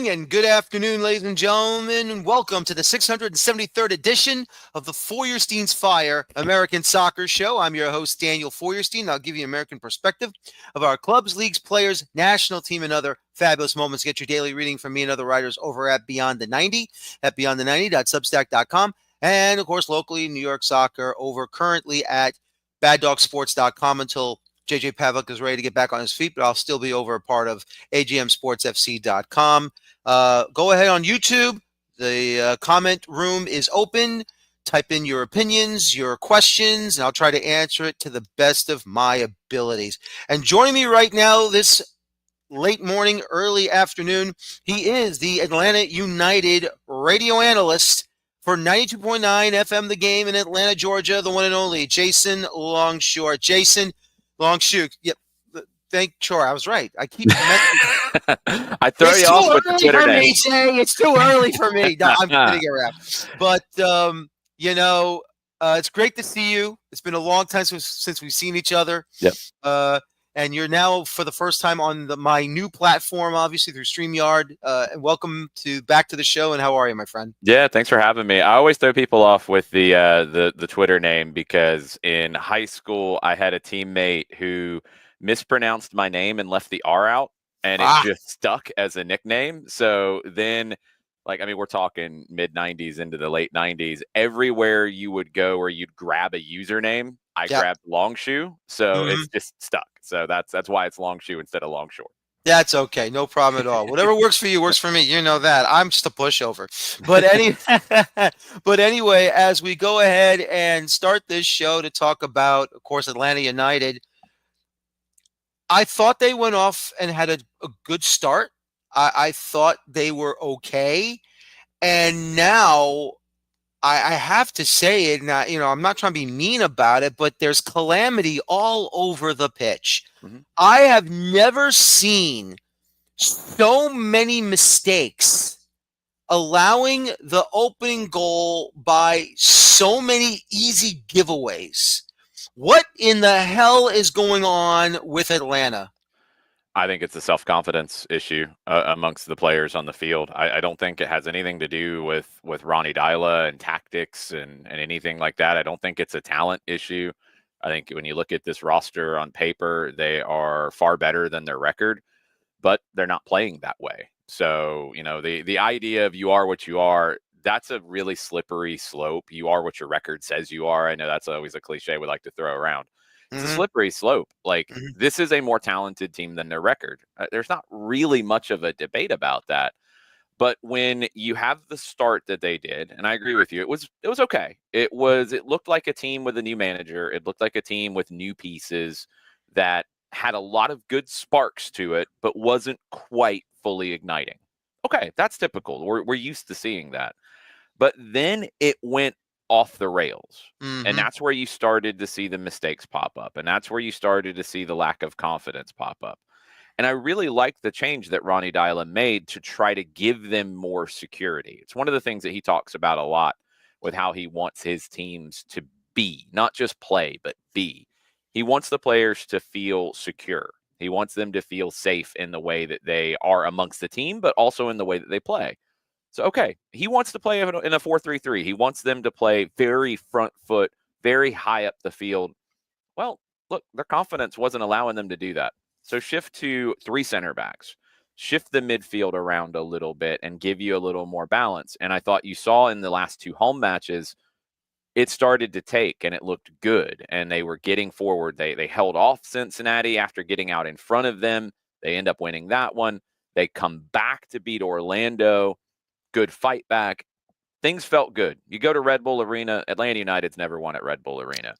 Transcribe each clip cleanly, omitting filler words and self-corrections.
morning and good afternoon, ladies and gentlemen, and welcome to the 673rd edition of the Feuerstein's Fire American Soccer Show. I'm your host, Daniel Feuerstein. I'll give you an American perspective of our clubs, leagues, players, national team, and other fabulous moments. Get your daily reading from me and other writers over at Beyond the 90 at beyondthe90.substack.com. And, of course, locally, New York Soccer over currently at baddogsports.com until JJ Pavlik is ready to get back on his feet, but I'll still be over a part of agmsportsfc.com. Go ahead on YouTube. The comment room is open. Type in your opinions, your questions, and I'll try to answer it to the best of my abilities. And joining me right now this late morning, early afternoon, he is the Atlanta United radio analyst for 92.9 FM The Game in Atlanta, Georgia, the one and only Jason Longshore. Jason, Longshore. Yep. Sure, I was right. I keep I throw you off with the Twitter name. It's too early for me. No, I'm kidding around. But it's great to see you. It's been a long time since we've seen each other. Yep. And you're now for the first time on my new platform, obviously through StreamYard. And welcome back to the show. And how are you, my friend? Yeah, thanks for having me. I always throw people off with the Twitter name because in high school I had a teammate who mispronounced my name and left the R out, and it just stuck as a nickname. So then, we're talking mid-90s into the late 90s. Everywhere you would go or you'd grab a username, I grabbed Longshoe. So it's just stuck. So that's why it's Longshoe instead of Longshore. That's okay. No problem at all. Whatever works for you works for me. You know that. I'm just a pushover. But anyway, as we go ahead and start this show to talk about, of course, Atlanta United, I thought they went off and had a good start. I thought they were okay. And now I have to say it, now, I'm not trying to be mean about it, but there's calamity all over the pitch. Mm-hmm. I have never seen so many mistakes, allowing the opening goal by so many easy giveaways. What in the hell is going on with Atlanta? I think it's a self-confidence issue amongst the players on the field. I don't think it has anything to do with Ronnie Dyla and tactics and anything like that. I don't think it's a talent issue. I think when you look at this roster on paper, they are far better than their record, but they're not playing that way. So, the idea of you are what you are, that's a really slippery slope. You are what your record says you are. I know that's always a cliche we like to throw around. It's a slippery slope. This is a more talented team than their record. There's not really much of a debate about that. But when you have the start that they did, and I agree with you, it was okay. It looked like a team with a new manager. It looked like a team with new pieces that had a lot of good sparks to it, but wasn't quite fully igniting. Okay, that's typical. We're used to seeing that. But then it went off the rails. Mm-hmm. And that's where you started to see the mistakes pop up. And that's where you started to see the lack of confidence pop up. And I really like the change that Ronnie Dyla made to try to give them more security. It's one of the things that he talks about a lot with how he wants his teams to be, not just play, but be. He wants the players to feel secure. He wants them to feel safe in the way that they are amongst the team, but also in the way that they play. So, okay, he wants to play in a 4-3-3. He wants them to play very front foot, very high up the field. Well, look, their confidence wasn't allowing them to do that. So shift to 3 center backs, shift the midfield around a little bit and give you a little more balance. And I thought you saw in the last 2 home matches, it started to take and it looked good. And they were getting forward. They held off Cincinnati after getting out in front of them. They end up winning that one. They come back to beat Orlando. Good fight back. Things felt good. You go to Red Bull Arena. Atlanta United's never won at Red Bull Arena.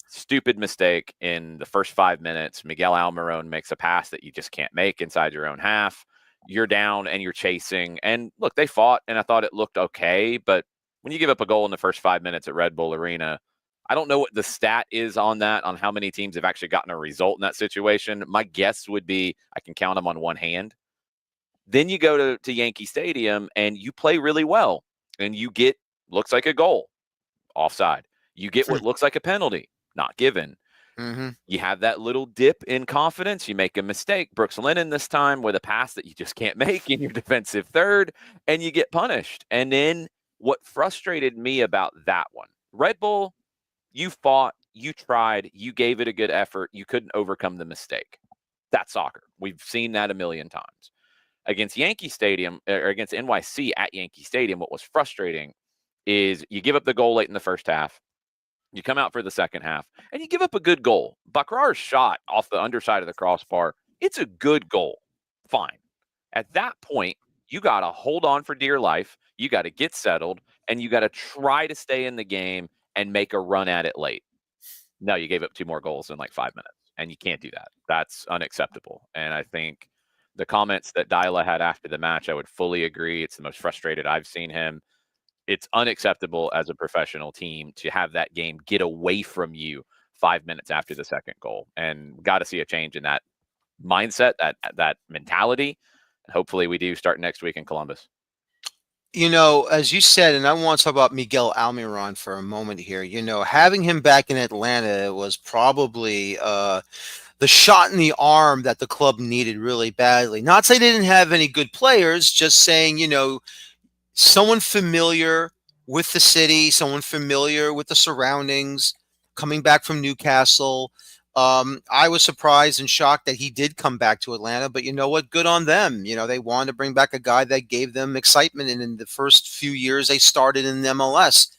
Stupid mistake in the first 5 minutes. Miguel Almiron makes a pass that you just can't make inside your own half. You're down and you're chasing. And look, they fought, and I thought it looked okay. But when you give up a goal in the first 5 minutes at Red Bull Arena, I don't know what the stat is on that, on how many teams have actually gotten a result in that situation. My guess would be I can count them on one hand. Then you go to Yankee Stadium and you play really well and you get, looks like a goal, offside. You get what looks like a penalty, not given. Mm-hmm. You have that little dip in confidence. You make a mistake. Brooks Lennon this time with a pass that you just can't make in your defensive third, and you get punished. And then what frustrated me about that one, Red Bull, you fought, you tried, you gave it a good effort. You couldn't overcome the mistake. That's soccer. We've seen that a million times. Against Yankee Stadium, or against NYC at Yankee Stadium, what was frustrating is you give up the goal late in the first half. You come out for the second half, and you give up a good goal. Bakrar's shot off the underside of the crossbar, it's a good goal. Fine. At that point, you got to hold on for dear life. You got to get settled, and you got to try to stay in the game and make a run at it late. No, you gave up 2 more goals in like 5 minutes, and you can't do that. That's unacceptable. And I think the comments that Dyla had after the match, I would fully agree. It's the most frustrated I've seen him. It's unacceptable as a professional team to have that game get away from you 5 minutes after the second goal, and got to see a change in that mindset, that mentality. Hopefully we do start next week in Columbus. As you said, and I want to talk about Miguel Almiron for a moment here. Having him back in Atlanta was probably the shot in the arm that the club needed really badly. Not say they didn't have any good players, just saying, someone familiar with the city, someone familiar with the surroundings, coming back from Newcastle. I was surprised and shocked that he did come back to Atlanta, but you know what? Good on them. They wanted to bring back a guy that gave them excitement. And in the first few years they started in the MLS.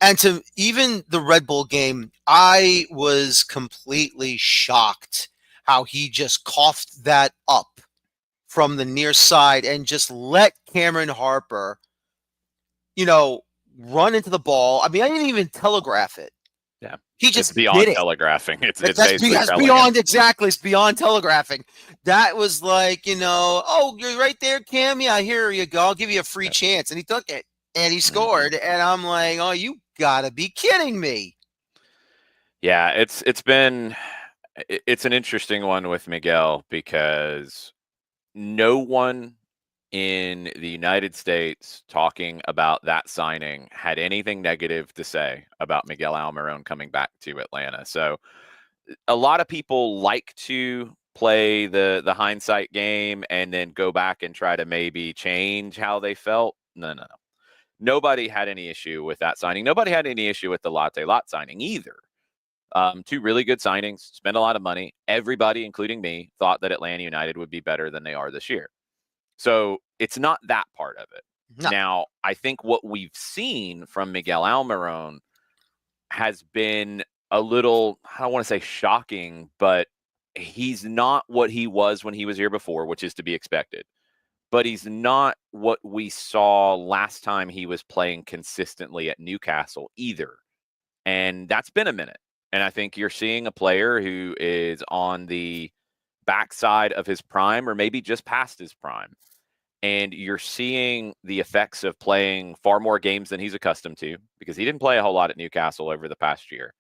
And to even the Red Bull game, I was completely shocked how he just coughed that up from the near side and just let Cameron Harper, run into the ball. I mean, I didn't even telegraph it. Yeah. He just It's beyond did it. telegraphing. It's That's basically beyond, exactly. It's beyond telegraphing. That was like, oh, you're right there, Cam. Yeah, here you go. I'll give you a free chance. And he took it and he scored. Mm-hmm. And I'm like, oh, you gotta be kidding me. Yeah, it's an interesting one with Miguel because no one in the United States talking about that signing had anything negative to say about Miguel Almiron coming back to Atlanta. So a lot of people like to play the hindsight game and then go back and try to maybe change how they felt. No. Nobody had any issue with that signing. Nobody had any issue with the Latte Lot signing either. 2 really good signings, spent a lot of money. Everybody, including me, thought that Atlanta United would be better than they are this year. So it's not that part of it. No. Now, I think what we've seen from Miguel Almiron has been a little, I don't want to say shocking, but he's not what he was when he was here before, which is to be expected. But he's not what we saw last time he was playing consistently at Newcastle either. And that's been a minute. And I think you're seeing a player who is on the backside of his prime or maybe just past his prime. And you're seeing the effects of playing far more games than he's accustomed to because he didn't play a whole lot at Newcastle over the past year.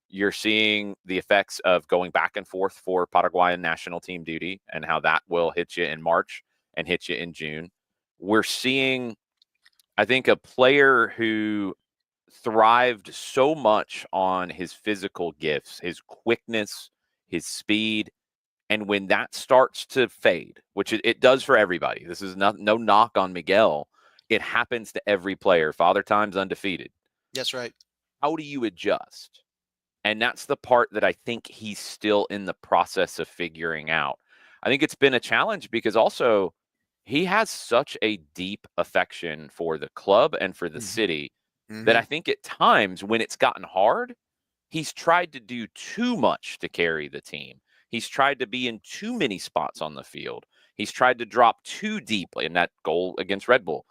You're seeing the effects of going back and forth for Paraguayan national team duty and how that will hit you in March and hit you in June. We're seeing, I think, a player who thrived so much on his physical gifts, his quickness, his speed. And when that starts to fade, which it does for everybody, this is no knock on Miguel. It happens to every player. Father Time's undefeated. That's right. How do you adjust? And that's the part that I think he's still in the process of figuring out. I think it's been a challenge because also he has such a deep affection for the club and for the city that I think at times when it's gotten hard, he's tried to do too much to carry the team. He's tried to be in too many spots on the field. He's tried to drop too deep in that goal against Red Bull.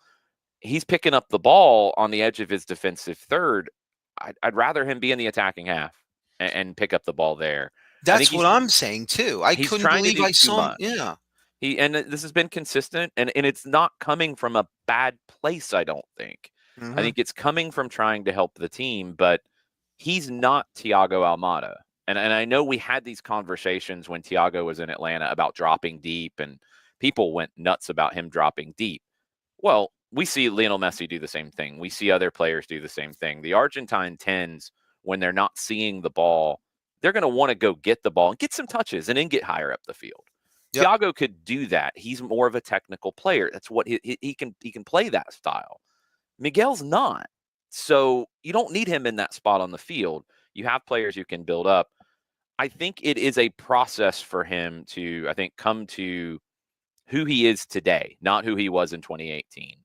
He's picking up the ball on the edge of his defensive third. I'd rather him be in the attacking half and pick up the ball there. That's what I'm saying too. I couldn't believe I saw him. Yeah. This has been consistent, and it's not coming from a bad place, I don't think. I think it's coming from trying to help the team, but he's not Thiago Almada. And I know we had these conversations when Thiago was in Atlanta about dropping deep, and people went nuts about him dropping deep. Well, we see Lionel Messi do the same thing. We see other players do the same thing. The Argentine 10s, when they're not seeing the ball, they're going to want to go get the ball and get some touches and then get higher up the field. Yep. Thiago could do that. He's more of a technical player. That's what he can play that style. Miguel's not. So you don't need him in that spot on the field. You have players you can build up. I think it is a process for him to, I think, come to who he is today, not who he was in 2018,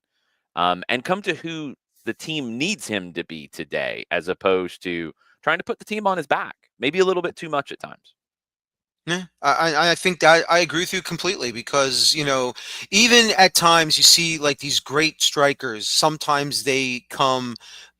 and come to who the team needs him to be today, as opposed to trying to put the team on his back, maybe a little bit too much at times. Yeah, I think that I agree with you completely because, even at times you see like these great strikers, sometimes they come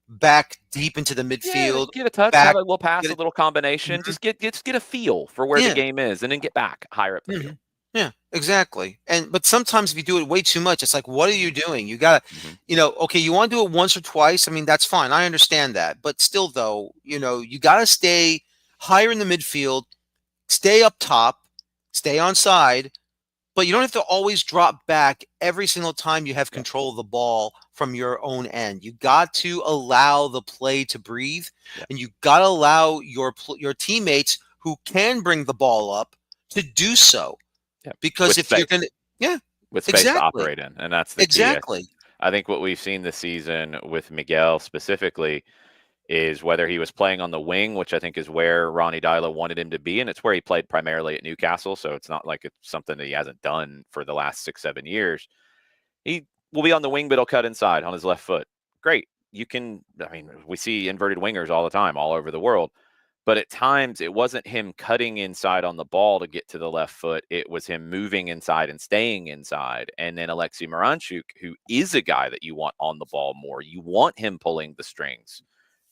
back deep into the midfield, Get a touch, have back, a little pass, get a it. little combination. Mhm. Just get a feel for where the Yeah. game is, and then get back higher up the field. Yeah, exactly. But sometimes if you do it way too much, it's like, what are you doing? You gotta, Mhm. okay, you want to do it once or twice. I mean, that's fine. I understand that. But still, though, you gotta stay higher in the midfield, stay up top, stay on side, but you don't have to always drop back every single time you have Yeah. control of the ball from your own end. You got to allow the play to breathe, Yeah. and you got to allow your teammates who can bring the ball up to do so. Yeah. Because With if you're space. going to, yeah, With space to exactly, operate in, and that's the key. exactly. I think what we've seen this season with Miguel specifically is whether he was playing on the wing, which I think is where Ronnie Dyla wanted him to be, and it's where he played primarily at Newcastle, so it's not like it's something that he hasn't done for the last 6-7 years. He will be on the wing, but he'll cut inside on his left foot. Great. We see inverted wingers all the time, all over the world. But at times, it wasn't him cutting inside on the ball to get to the left foot. It was him moving inside and staying inside. And then Alexei Miranchuk, who is a guy that you want on the ball more, you want him pulling the strings.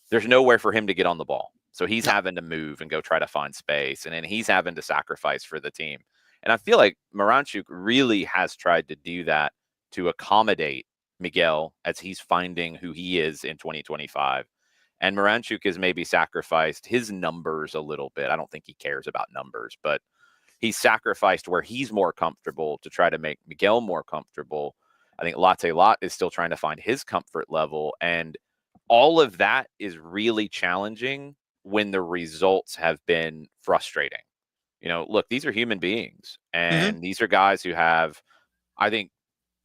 There's nowhere for him to get on the ball. So he's No. having to move and go try to find space. And then he's having to sacrifice for the team. And I feel like Miranchuk really has tried to do that to accommodate Miguel as he's finding who he is in 2025. And Miranchuk has maybe sacrificed his numbers a little bit. I don't think he cares about numbers, but he's sacrificed where he's more comfortable to try to make Miguel more comfortable. I think Latte Lot is still trying to find his comfort level. And all of that is really challenging when the results have been frustrating. Look, these are human beings, Hmm. and these are guys who have, I think,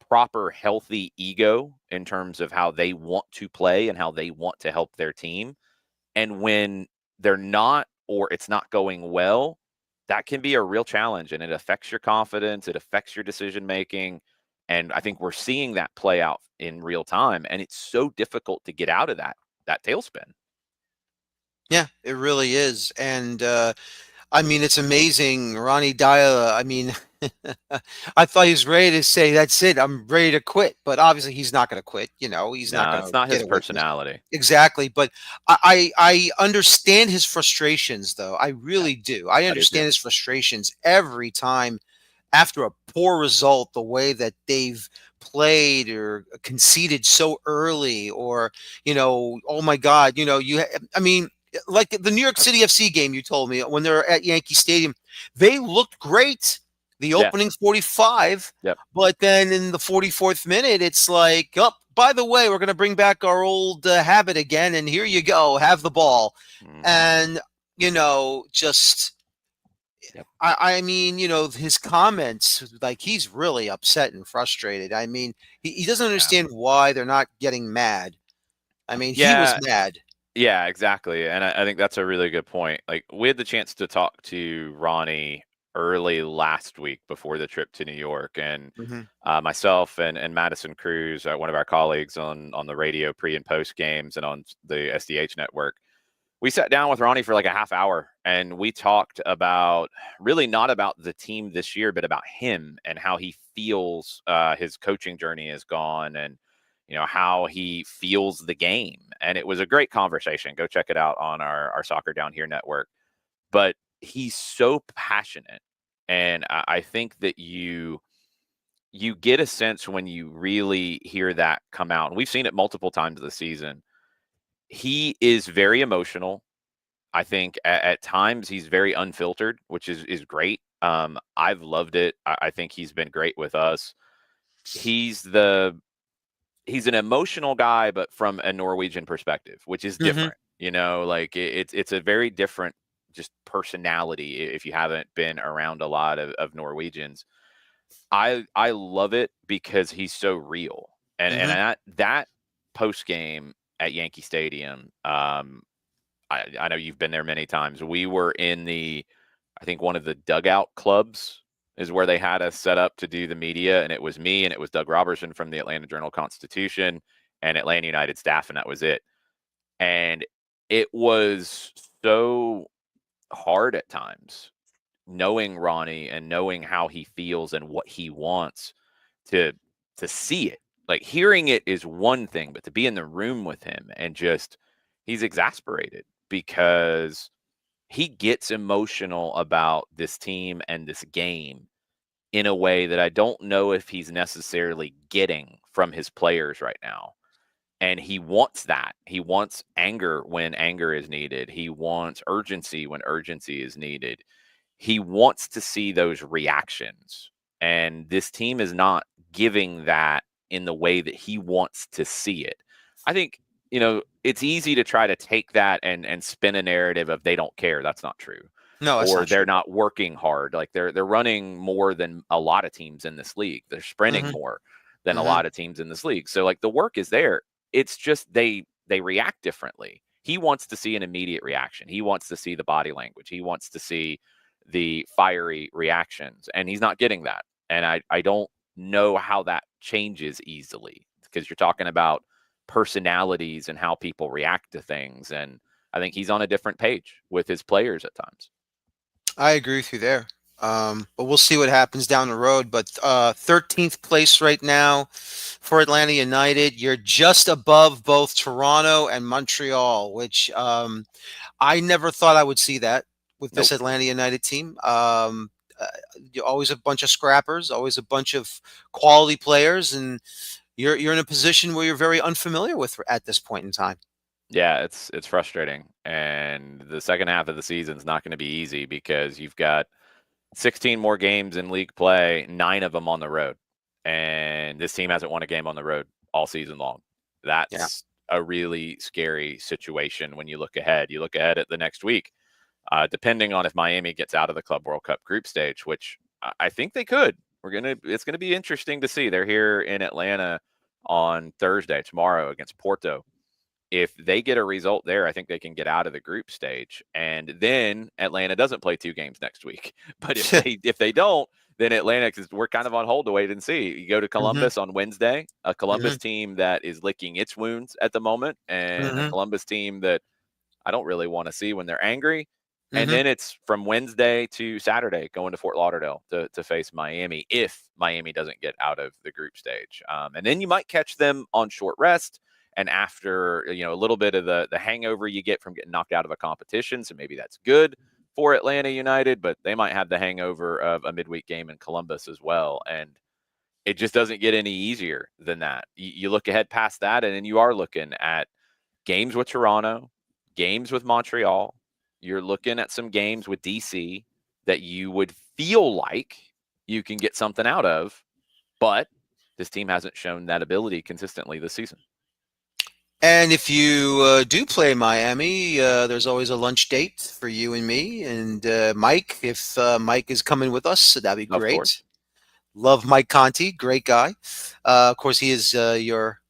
proper healthy ego in terms of how they want to play and how they want to help their team. And when they're not, or it's not going well, that can be a real challenge, and it affects your confidence, it affects your decision making. And I think we're seeing that play out in real time, and it's so difficult to get out of that tailspin. Yeah, it really is. And I mean, it's amazing. Ronnie Dyer, I mean, I thought he was ready to say, that's it, I'm ready to quit. But obviously, he's not going to quit. He's not No, going it's to not get his away from this. personality. Exactly. But I understand his frustrations, though. I Yeah, really do. I I do too. understand his frustrations every time after a poor result, the way that they've played or conceded so early, or oh my God, I mean, like the New York City FC game you told me when they're at Yankee Stadium, they looked great the Yeah. opening 45, Yep. but then in the 44th minute, it's like, oh, by the way, we're going to bring back our old habit again, and here you go, have the ball, Hmm. and just Yep. I mean, his comments, like he's really upset and frustrated. I mean, he doesn't Yeah. understand why they're not getting mad. I mean, he was Yeah. mad. Yeah, exactly. And I think that's a really good point. Like, we had the chance to talk to Ronnie early last week before the trip to New York. And Hmm. myself and Madison Cruz, one of our colleagues on the radio pre and post games and on the SDH network, we sat down with Ronnie for like a half hour, and we talked about, really not about the team this year, but about him and how he feels his coaching journey has gone, and how he feels the game. And it was a great conversation. Go check it out on our Soccer Down Here network. But he's so passionate, and I think that you get a sense when you really hear that come out, and we've seen it multiple times this season. He is very emotional. I think at times he's very unfiltered, which is great. I've loved it. I think he's been great with us. He's an emotional guy, but from a Norwegian perspective, which is Hmm. different. Like it's a very different just personality. If you haven't been around a lot of Norwegians, I love it because he's so real. And Hmm. that post game at Yankee Stadium, I know you've been there many times. We were in I think one of the dugout clubs is where they had us set up to do the media, and it was me and it was Doug Robertson from the Atlanta Journal-Constitution and Atlanta United staff, and that was it. And it was so hard at times knowing Ronnie and knowing how he feels and what he wants to see it. Like hearing it is one thing, but to be in the room with him and just he's exasperated because he gets emotional about this team and this game in a way that I don't know if he's necessarily getting from his players right now. And he wants that. He wants anger when anger is needed. He wants urgency when urgency is needed. He wants to see those reactions. And this team is not giving that in the way that he wants to see it. I think, it's easy to try to take that and spin a narrative of they don't care. That's not true. No, that's Or not true. they're not working hard. Like they're running more than a lot of teams in this league. They're sprinting Hmm. more than a Hmm. lot of teams in this league. So like the work is there. It's just they react differently. He wants to see an immediate reaction. He wants to see the body language. He wants to see the fiery reactions, and he's not getting that. And I don't know how that changes easily because you're talking about personalities and how people react to things. And I think he's on a different page with his players at times. I agree with you there. But we'll see what happens down the road. But 13th place right now for Atlanta United. You're just above both Toronto and Montreal, which I never thought I would see that with this Nope. Atlanta United team. Uh, you're always a bunch of scrappers, always a bunch of quality players, and you're in a position where you're very unfamiliar with at this point in time. Yeah, it's frustrating. And the second half of the season is not going to be easy because you've got 16 more games in league play, 9 of them on the road. And this team hasn't won a game on the road all season long. Yeah. That's a really scary situation when you look ahead. You look ahead at the next week, depending on if Miami gets out of the Club World Cup group stage, which I think they could. It's gonna be interesting to see. They're here in Atlanta on Thursday, tomorrow against Porto. If they get a result there, I think they can get out of the group stage. And then Atlanta doesn't play 2 games next week. But if they don't, then Atlanta, because we're kind of on hold to wait and see. You go to Hmm. Columbus on Wednesday, a Hmm. Columbus team that is licking its wounds at the moment, and a Hmm. Columbus team that I don't really want to see when they're angry. And Hmm. then it's from Wednesday to Saturday going to Fort Lauderdale to face Miami if Miami doesn't get out of the group stage. And then you might catch them on short rest and after a little bit of the hangover you get from getting knocked out of a competition. So maybe that's good for Atlanta United, but they might have the hangover of a midweek game in Columbus as well. And it just doesn't get any easier than that. You look ahead past that, and then you are looking at games with Toronto, games with Montreal. You're looking at some games with DC that you would feel like you can get something out of, but this team hasn't shown that ability consistently this season. And if you do play Miami, there's always a lunch date for you and me and Mike. If Mike is coming with us, so that'd be Of great. course. Love Mike Conti, great guy. Of course, he is your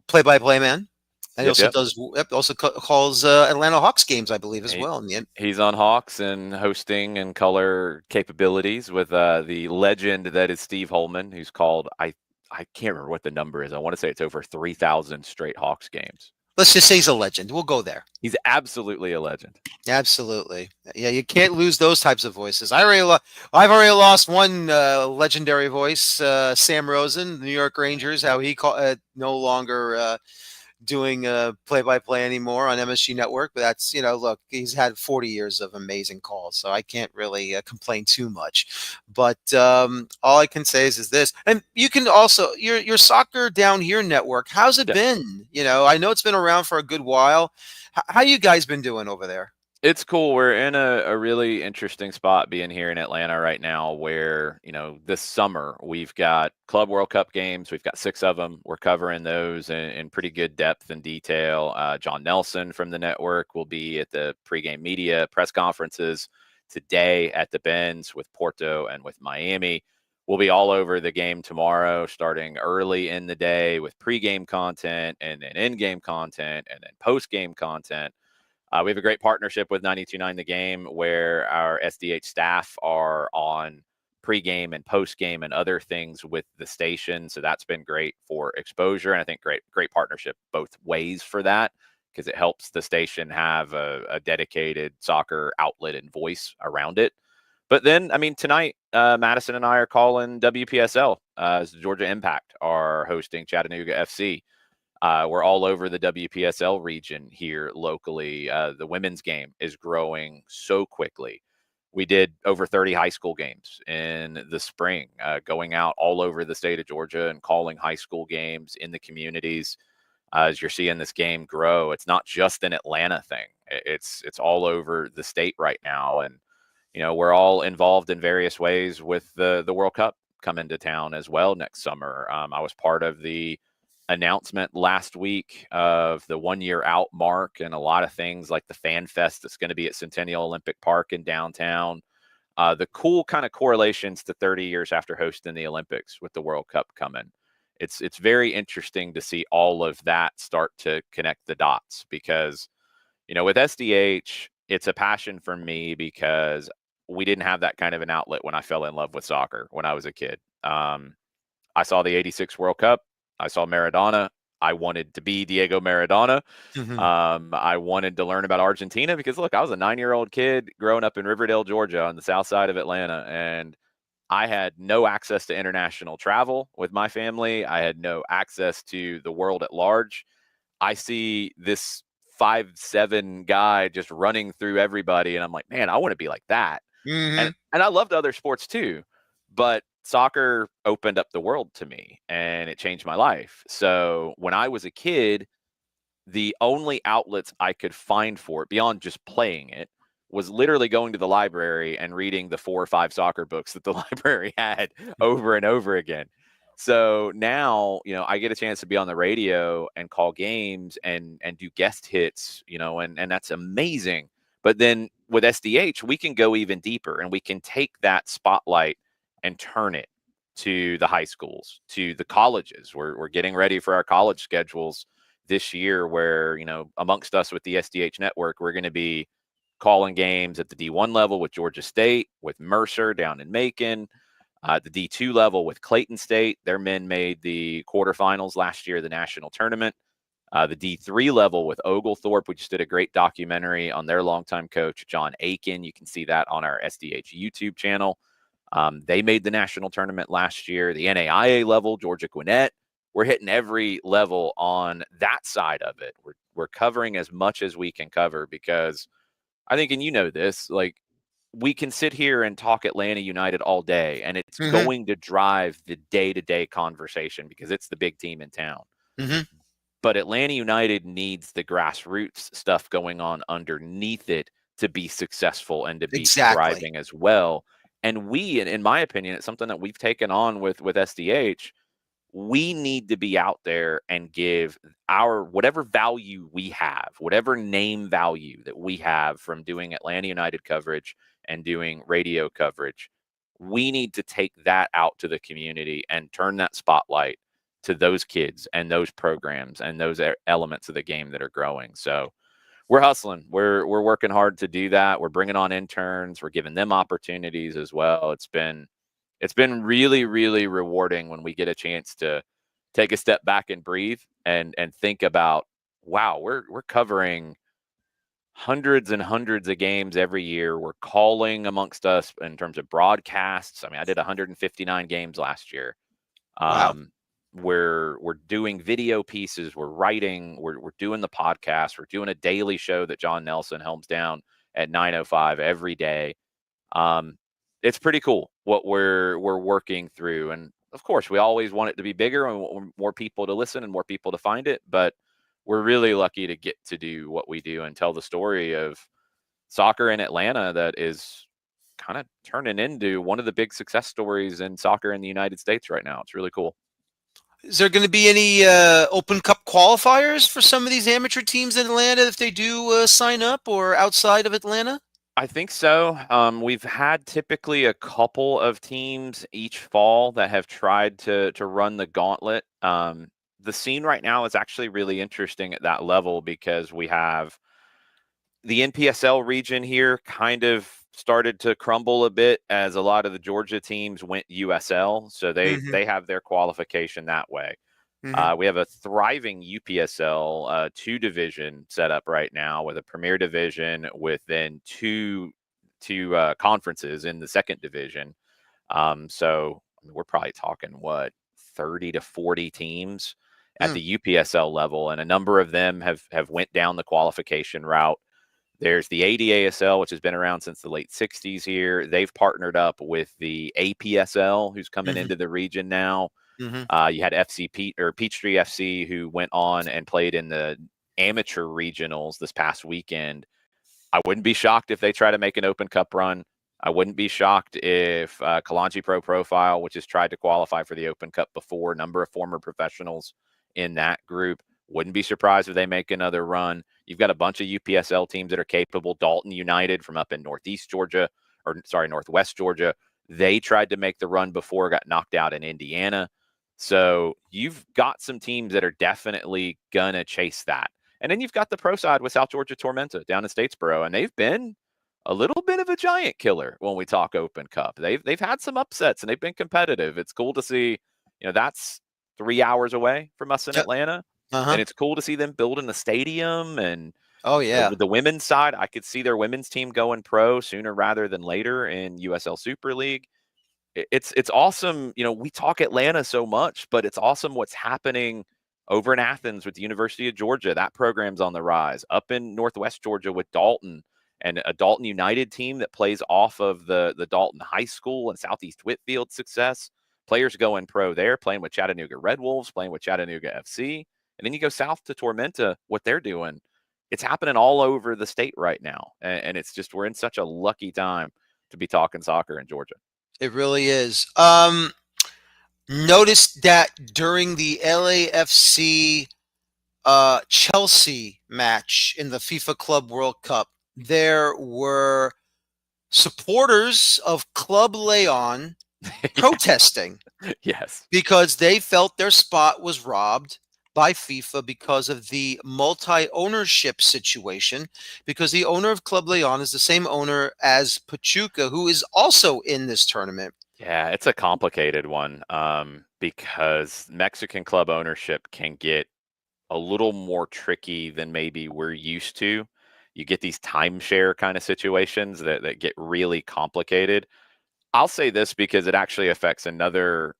play-by-play man, and he Yep, also yep. does also calls Atlanta Hawks games, I believe, as He, well. In the end. he's on Hawks and hosting and color capabilities with the legend that is Steve Holman, who's called I can't remember what the number is. I want to say it's over 3,000 straight Hawks games. Let's just say he's a legend. We'll go there. He's absolutely a legend. Absolutely. Yeah, you can't lose those types of voices. I've already lost one legendary voice, Sam Rosen, the New York Rangers. How he no longer doing play-by-play anymore on MSG Network. But that's look, he's had 40 years of amazing calls, so I can't really complain too much. But all I can say is this, and you can also your Soccer Down Here network. How's it Yeah. been? I know it's been around for a good while. How you guys been doing over there? It's cool. We're in a really interesting spot being here in Atlanta right now where, this summer we've got Club World Cup games. We've got 6 of them. We're covering those in pretty good depth and detail. John Nelson from the network will be at the pregame media press conferences today at the Benz with Porto and with Miami. We'll be all over the game tomorrow, starting early in the day with pregame content and then in-game content and then post-game content. We have a great partnership with 92.9 The Game where our SDH staff are on pregame and postgame and other things with the station. So that's been great for exposure. And I think great partnership both ways for that because it helps the station have a dedicated soccer outlet and voice around it. But then, tonight, Madison and I are calling WPSL as Georgia Impact are hosting Chattanooga FC. We're all over the WPSL region here locally. The women's game is growing so quickly. We did over 30 high school games in the spring, going out all over the state of Georgia and calling high school games in the communities. As you're seeing this game grow, it's not just an Atlanta thing. It's all over the state right now, and we're all involved in various ways with the World Cup coming to town as well next summer. I was part of the announcement last week of the 1 year out mark and a lot of things like the Fan Fest that's going to be at Centennial Olympic Park in downtown. The cool kind of correlations to 30 years after hosting the Olympics with the World Cup coming. It's very interesting to see all of that start to connect the dots because, with SDH, it's a passion for me because we didn't have that kind of an outlet when I fell in love with soccer when I was a kid. I saw the 86 World Cup. I saw Maradona. I wanted to be Diego Maradona. I wanted to learn about Argentina because, look, I was a 9-year-old kid growing up in Riverdale, Georgia on the south side of Atlanta. And I had no access to international travel with my family. I had no access to the world at large. I see this 5'7" guy just running through everybody. And I'm like, man, I want to be like that. And I loved other sports too, but soccer opened up the world to me and it changed my life. So when I was a kid, the only outlets I could find for it beyond just playing it was literally going to the library and reading the 4 or 5 soccer books that the library had over and over again. So now, I get a chance to be on the radio and call games and do guest hits, and that's amazing. But then with SDH, we can go even deeper and we can take that spotlight and turn it to the high schools, to the colleges. We're getting ready for our college schedules this year where, amongst us with the SDH network, we're going to be calling games at the D1 level with Georgia State, with Mercer down in Macon, the D2 level with Clayton State. Their men made the quarterfinals last year, the national tournament. The D3 level with Oglethorpe. We just did a great documentary on their longtime coach, John Aiken. You can see that on our SDH YouTube channel. They made the national tournament last year. The NAIA level, Georgia Gwinnett. We're hitting every level on that side of it. We're covering as much as we can cover because I think, and this, like, we can sit here and talk Atlanta United all day, and it's going to drive the day-to-day conversation because it's the big team in town. But Atlanta United needs the grassroots stuff going on underneath it to be successful and to be thriving as well. And we, in my opinion, it's something that we've taken on with SDH. We need to be out there and give our whatever value we have, whatever name value that we have from doing Atlanta United coverage and doing radio coverage. We need to take that out to the community and turn that spotlight to those kids and those programs and those elements of the game that are growing. So we're hustling. We're working hard to do that. We're bringing on interns. We're giving them opportunities as well. It's been really, really rewarding when we get a chance to take a step back and breathe and think about, wow, we're covering hundreds and hundreds of games every year. We're calling amongst us in terms of broadcasts. I did 159 games last year. Wow. We're doing video pieces. We're writing. We're doing the podcast. We're doing a daily show that John Nelson helms down at 9:05 every day. It's pretty cool what we're working through. And of course, we always want it to be bigger and more people to listen and more people to find it. But we're really lucky to get to do what we do and tell the story of soccer in Atlanta that is kind of turning into one of the big success stories in soccer in the United States right now. It's really cool. Is there going to be any Open Cup qualifiers for some of these amateur teams in Atlanta if they do sign up, or outside of Atlanta? I think so. We've had typically a couple of teams each fall that have tried to run the gauntlet. The scene right now is actually really interesting at that level because we have the NPSL region here kind of started to crumble a bit as a lot of the Georgia teams went USL, so Mm-hmm. they have their qualification that way. Mm-hmm. We have a thriving UPSL 2 division set up right now with a Premier Division with then two conferences in the 2nd division. So I mean, we're probably talking 30 to 40 teams at the UPSL level, and a number of them have went down the qualification route. There's the ADASL, which has been around since the late 60s here. They've partnered up with the APSL, who's coming Mm-hmm. into the region now. Mm-hmm. You had Peachtree FC, who went on and played in the amateur regionals this past weekend. I wouldn't be shocked if they try to make an Open Cup run. I wouldn't be shocked if Kalanchi Pro Profile, which has tried to qualify for the Open Cup before, a number of former professionals in that group. Wouldn't be surprised if they make another run. You've got a bunch of UPSL teams that are capable. Dalton United from up in Northwest Georgia. They tried to make the run before, got knocked out in Indiana. So you've got some teams that are definitely going to chase that. And then you've got the pro side with South Georgia Tormenta down in Statesboro, and they've been a little bit of a giant killer when we talk Open Cup. They've had some upsets and they've been competitive. It's cool to see, that's 3 hours away from us in Yep. Atlanta. Uh-huh. And it's cool to see them building a stadium. And Oh yeah. with the women's side, I could see their women's team going pro sooner rather than later in USL Super League. It's awesome. We talk Atlanta so much, but it's awesome what's happening over in Athens with the University of Georgia. That program's on the rise. Up in Northwest Georgia with Dalton, and a Dalton United team that plays off of the Dalton High School and Southeast Whitfield success. Players going pro there, playing with Chattanooga Red Wolves, playing with Chattanooga FC. And then you go south to Tormenta, what they're doing. It's happening all over the state right now. And it's just, we're in such a lucky time to be talking soccer in Georgia. It really is. Noticed that during the LAFC Chelsea match in the FIFA Club World Cup, there were supporters of Club Leon protesting Yes. because they felt their spot was robbed by FIFA because of the multi-ownership situation, because the owner of Club Leon is the same owner as Pachuca, who is also in this tournament. Yeah, it's a complicated one because Mexican club ownership can get a little more tricky than maybe we're used to. You get these timeshare kind of situations that get really complicated. I'll say this because it actually affects another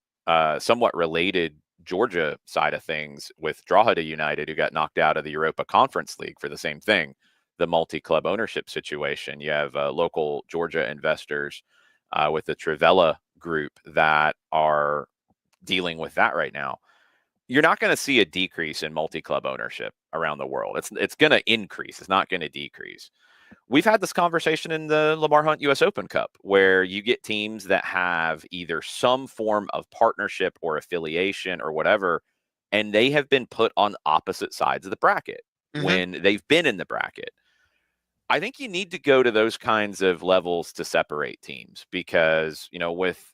somewhat related Georgia side of things with Drawhada United, who got knocked out of the Europa Conference League for the same thing, the multi-club ownership situation. You have local Georgia investors with the Trivella group that are dealing with that right now. You're not going to see a decrease in multi-club ownership around the world. It's going to increase. It's not going to decrease. We've had this conversation in the Lamar Hunt US Open Cup, where you get teams that have either some form of partnership or affiliation or whatever, and they have been put on opposite sides of the bracket when they've been in the bracket. I think you need to go to those kinds of levels to separate teams because, with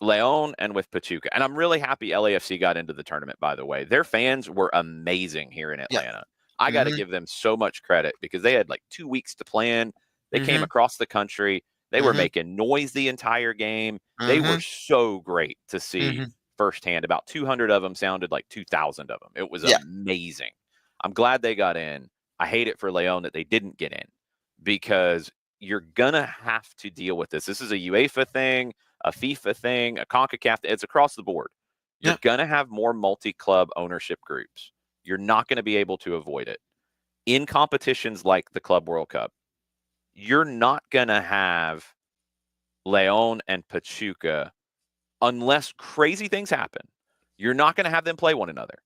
Leon and with Pachuca, and I'm really happy LAFC got into the tournament, by the way. Their fans were amazing here in Yeah. Atlanta. I got to give them so much credit because they had like 2 weeks to plan. They came across the country. They were making noise the entire game. They were so great to see firsthand. About 200 of them sounded like 2,000 of them. It was Yeah. amazing. I'm glad they got in. I hate it for Leon that they didn't get in because you're going to have to deal with this. This is a UEFA thing, a FIFA thing, a CONCACAF. It's across the board. You're going to have more multi-club ownership groups. You're not going to be able to avoid it. In competitions like the Club World Cup, you're not going to have Leon and Pachuca unless crazy things happen. You're not going to have them play one another.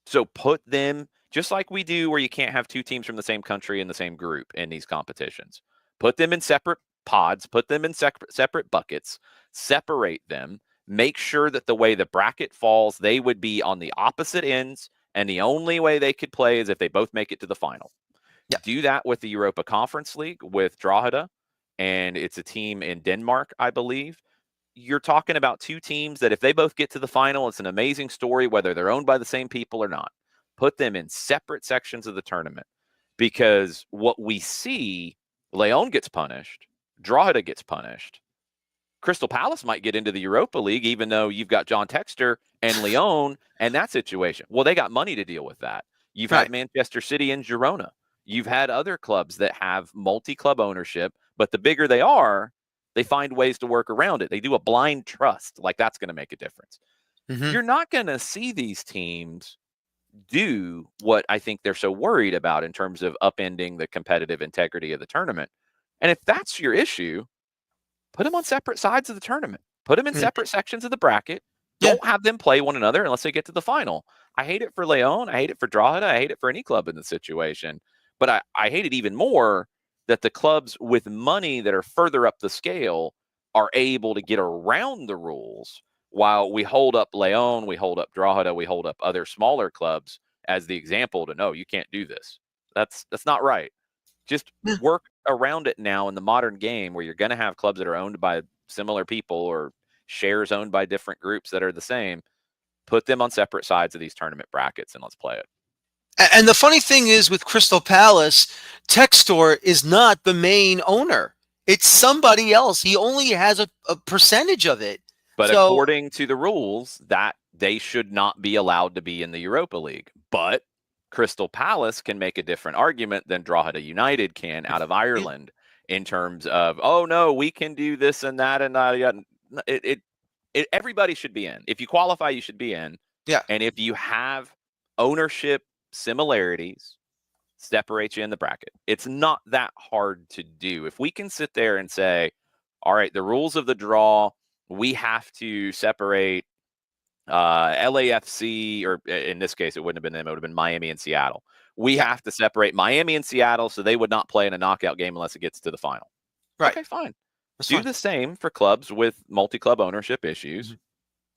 So put them just like we do where you can't have two teams from the same country in the same group in these competitions. Put them in separate pods, put them in separate buckets, separate them, make sure that the way the bracket falls, they would be on the opposite ends, and the only way they could play is if they both make it to the final. Yeah. Do that with the Europa Conference League with Drogheda, and it's a team in Denmark, I believe. You're talking about two teams that if they both get to the final, it's an amazing story, whether they're owned by the same people or not. Put them in separate sections of the tournament, because what we see, Leon gets punished, Drogheda gets punished. Crystal Palace might get into the Europa League, even though you've got John Textor and Leon and that situation. Well, they got money to deal with that. You've had Manchester City and Girona. You've had other clubs that have multi-club ownership, but the bigger they are, they find ways to work around it. They do a blind trust. Like, that's going to make a difference. Mm-hmm. You're not going to see these teams do what I think they're so worried about in terms of upending the competitive integrity of the tournament. And if that's your issue, put them on separate sides of the tournament. Put them in separate sections of the bracket. Don't have them play one another unless they get to the final. I hate it for Leon. I hate it for Drogheda. I hate it for any club in the situation. But I hate it even more that the clubs with money that are further up the scale are able to get around the rules, while we hold up Leon, we hold up Drogheda, we hold up other smaller clubs as the example to, no, you can't do this. That's not right. Just work around it now in the modern game, where you're going to have clubs that are owned by similar people or shares owned by different groups that are the same. Put them on separate sides of these tournament brackets and let's play it. And the funny thing is, with Crystal Palace, Textor is not the main owner. It's somebody else. He only has a percentage of it. But according to the rules, that they should not be allowed to be in the Europa League. But Crystal Palace can make a different argument than Drogheda United can out of Ireland in terms of, oh, no, we can do this and that and that. Everybody should be in. If you qualify, you should be in. Yeah. And if you have ownership similarities, separate you in the bracket. It's not that hard to do. If we can sit there and say, all right, the rules of the draw, we have to separate LAFC, or in this case, it wouldn't have been them. It would have been Miami and Seattle. We have to separate Miami and Seattle, so they would not play in a knockout game unless it gets to the final. Right. Okay, fine. Do the same for clubs with multi-club ownership issues. Mm-hmm.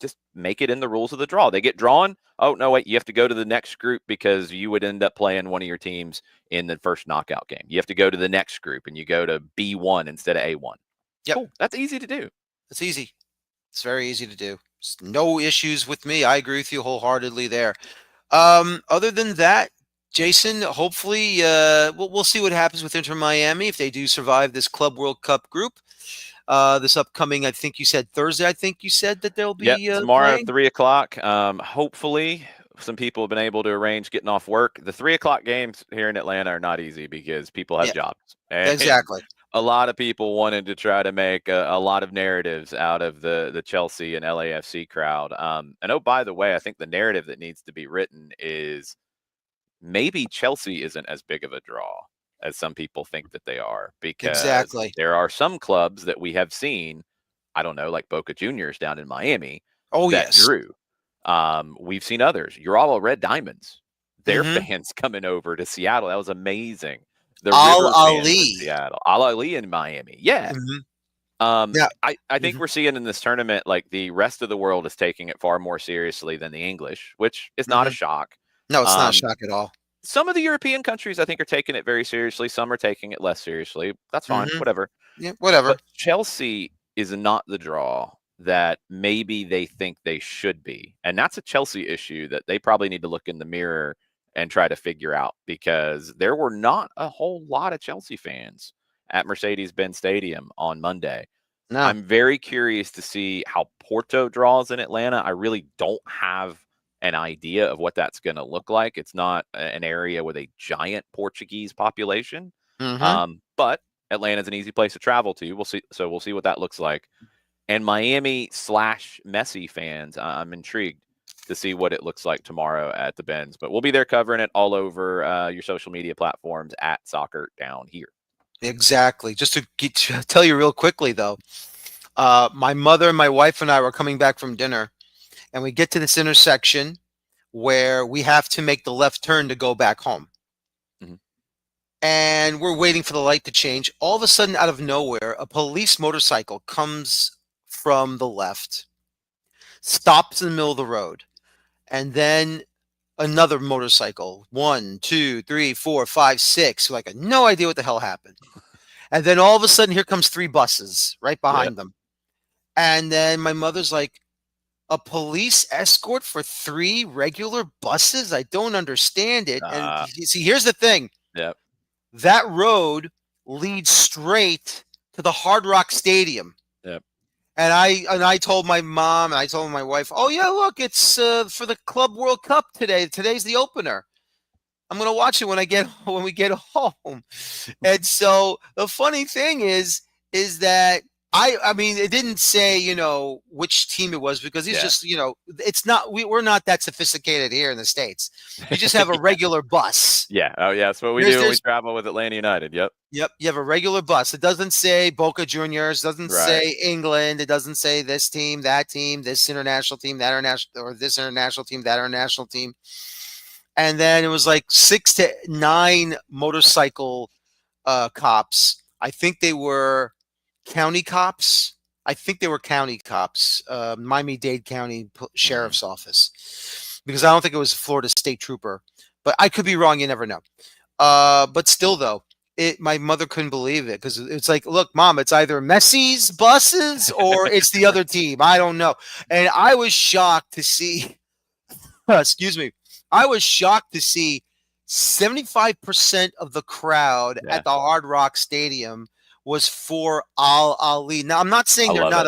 Just make it in the rules of the draw. They get drawn. Oh, no, wait, you have to go to the next group because you would end up playing one of your teams in the first knockout game. You have to go to the next group and you go to B1 instead of A1. Yep. Cool. That's easy to do. It's easy. It's very easy to do. No issues with me. I agree with you wholeheartedly there. Other than that, Jason, hopefully we'll see what happens with Inter Miami if they do survive this Club World Cup group. This upcoming, I think you said Thursday. I think you said that they'll be tomorrow playing? at 3:00. Hopefully, some people have been able to arrange getting off work. The 3:00 games here in Atlanta are not easy because people have jobs. And exactly. A lot of people wanted to try to make a lot of narratives out of the Chelsea and LAFC crowd. And oh, by the way, I think the narrative that needs to be written is maybe Chelsea isn't as big of a draw as some people think that they are, because there are some clubs that we have seen, I don't know, like Boca Juniors down in Miami, that drew. We've seen others. Urawa Red Diamonds, their fans coming over to Seattle. That was amazing. The Al River Ali fans in Seattle, Al Ali in Miami. Yeah. I think we're seeing in this tournament, like, the rest of the world is taking it far more seriously than the English, which is not a shock. No, it's not a shock at all. Some of the European countries, I think, are taking it very seriously. Some are taking it less seriously. That's fine. Whatever. Yeah, whatever. But Chelsea is not the draw that maybe they think they should be. And that's a Chelsea issue that they probably need to look in the mirror and try to figure out, because there were not a whole lot of Chelsea fans at Mercedes-Benz Stadium on Monday. No. I'm very curious to see how Porto draws in Atlanta. I really don't have an idea of what that's going to look like. It's not an area with a giant Portuguese population, but Atlanta's an easy place to travel to. We'll see. So we'll see what that looks like. And Miami/Messi fans, I'm intrigued to see what it looks like tomorrow at the Benz. But we'll be there covering it all over your social media platforms at Soccer Down Here. Exactly. Just to tell you real quickly, though, my mother, my wife, and I were coming back from dinner. And we get to this intersection where we have to make the left turn to go back home. Mhm. And we're waiting for the light to change. All of a sudden, out of nowhere, a police motorcycle comes from the left, stops in the middle of the road, and then another motorcycle. 1, 2, 3, 4, 5, 6. Like, I had no idea what the hell happened. And then all of a sudden, here comes 3 buses right Yeah. behind them. And then my mother's like, a police escort for 3 regular buses? I don't understand it. And you see, here's the thing. Yeah. That road leads straight to the Hard Rock Stadium. Yep. And I told my mom and I told my wife, oh yeah, look, it's for the Club World Cup today. Today's the opener. I'm gonna watch it when we get home. And so the funny thing is that I mean, it didn't say, which team it was, because he's just, it's not, we're not that sophisticated here in the States. You just have a regular bus. Yeah. Oh, yeah. That's what we do when we travel with Atlanta United. Yep. Yep. You have a regular bus. It doesn't say Boca Juniors, doesn't say England. It doesn't say this team, that team, this international team, that international, or this international team, that international team. And then it was like 6 to 9 motorcycle cops. I think they were county cops. Miami-Dade County Sheriff's Office, because I don't think it was a Florida State Trooper, but I could be wrong. You never know. But still, though, my mother couldn't believe it, because it's like, look, Mom, it's either Messi's buses or it's the other team. I don't know. And I was shocked to see, excuse me, I was shocked to see 75% of the crowd at the Hard Rock Stadium was for Al Ali. Now, I'm not saying they're not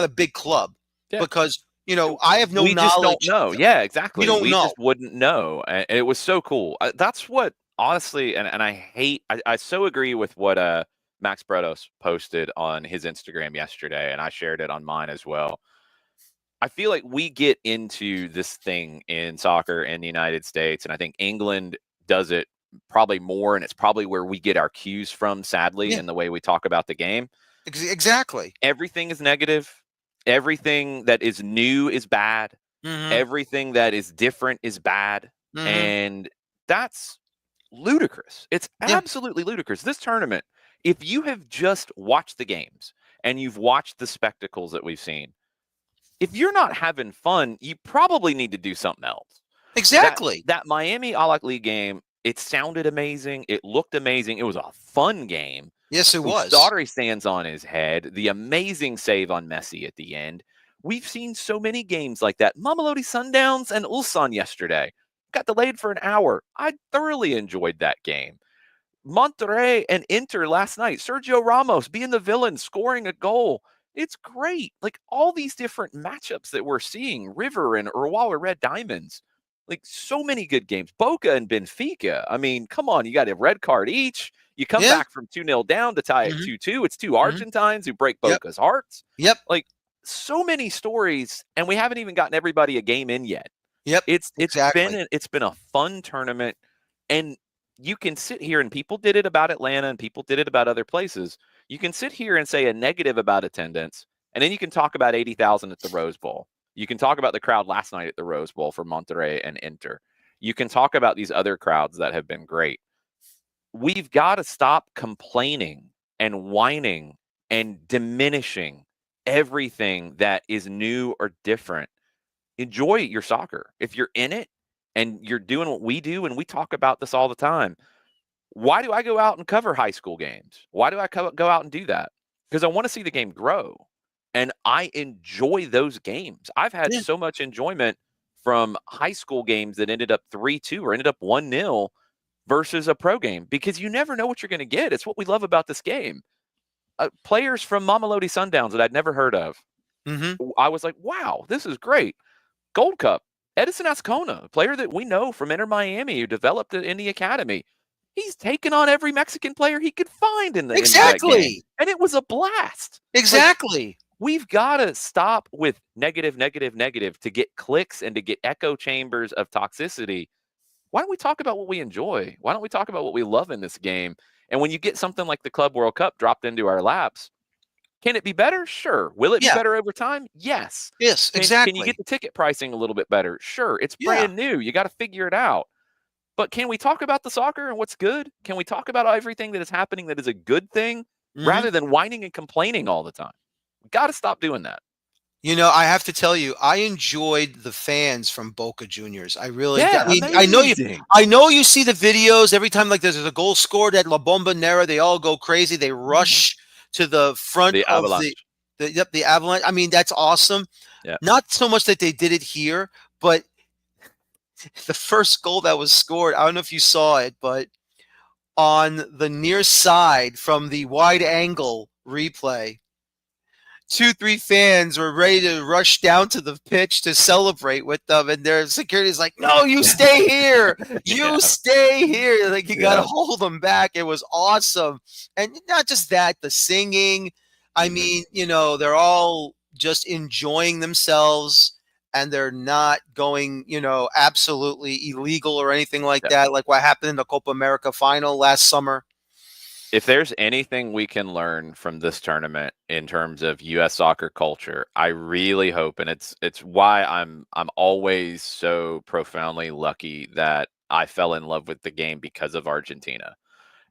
a big club, because I have no knowledge. We just don't know. Yeah, exactly. We don't know. Just wouldn't know. And it was so cool. That's what, honestly, and I so agree with what Max Bretos posted on his Instagram yesterday, and I shared it on mine as well. I feel like we get into this thing in soccer in the United States, and I think England does it probably more, and it's probably where we get our cues from, sadly, in the way we talk about the game. Exactly. Everything is negative. Everything that is new is bad. Mm-hmm. Everything that is different is bad. Mm-hmm. And that's ludicrous. It's absolutely ludicrous. This tournament, if you have just watched the games and you've watched the spectacles that we've seen, if you're not having fun, you probably need to do something else. Exactly. That Miami Al Ahly game, it sounded amazing. It looked amazing. It was a fun game. Yes, it was. Daughtry stands on his head. The amazing save on Messi at the end. We've seen so many games like that. Mamelodi Sundowns and Ulsan yesterday got delayed for an hour. I thoroughly enjoyed that game. Monterrey and Inter last night. Sergio Ramos being the villain, scoring a goal. It's great. Like, all these different matchups that we're seeing. River and Urwala Red Diamonds. Like, so many good games. Boca and Benfica. I mean, come on. You got a red card each. You come back from 2-0 down to tie it 2-2. It's 2 Argentines who break Boca's hearts. Yep. Like, so many stories, and we haven't even gotten everybody a game in yet. Yep. It's been a fun tournament, and you can sit here, and people did it about Atlanta and people did it about other places. You can sit here and say a negative about attendance, and then you can talk about 80,000 at the Rose Bowl. You can talk about the crowd last night at the Rose Bowl for Monterrey and Inter. You can talk about these other crowds that have been great. We've got to stop complaining and whining and diminishing everything that is new or different. Enjoy your soccer. If you're in it and you're doing what we do, and we talk about this all the time, why do I go out and cover high school games? Why do I go out and do that? Because I want to see the game grow. And I enjoy those games. I've had so much enjoyment from high school games that ended up 3-2 or ended up 1-0 versus a pro game, because you never know what you're going to get. It's what we love about this game. Players from Mamelodi Sundowns that I'd never heard of. I was like, wow, this is great. Gold Cup, Edison Ascona, a player that we know from Inter Miami who developed it in the academy. He's taken on every Mexican player he could find in the game. And it was a blast. Exactly. Like, we've got to stop with negative to get clicks and to get echo chambers of toxicity. Why don't we talk about what we enjoy? Why don't we talk about what we love in this game? And when you get something like the Club World Cup dropped into our laps, Can it be better? Sure. Will it be Yeah. better over time? Yes. Yes, Can you exactly. get the ticket pricing a little bit better? Sure. It's Yeah. brand new. You got to figure it out. But can we talk about the soccer and what's good? Can we talk about everything that is happening that is a good thing Mhm. rather than whining and complaining all the time? We got to stop doing that. I have to tell you, I enjoyed the fans from Boca Juniors. I really did. I Yeah, mean, amazing. I know you see the videos every time like there's a goal scored at La Bombonera, they all go crazy. They rush to the front The of the Avalanche. the Avalanche. I mean, that's awesome. Yeah. Not so much that they did it here, but the first goal that was scored, I don't know if you saw it, but on the near side from the wide angle replay, 2, 3 fans were ready to rush down to the pitch to celebrate with them, and their security's like, "No, you stay here, Yeah. you stay here." Like you got to Yeah. hold them back. It was awesome, and not just that, the singing. I Mhm. mean, they're all just enjoying themselves, and they're not going, absolutely illegal or anything like Yeah. that, like what happened in the Copa America final last summer. If there's anything we can learn from this tournament in terms of US soccer culture, I really hope, and it's why I'm always so profoundly lucky that I fell in love with the game because of Argentina.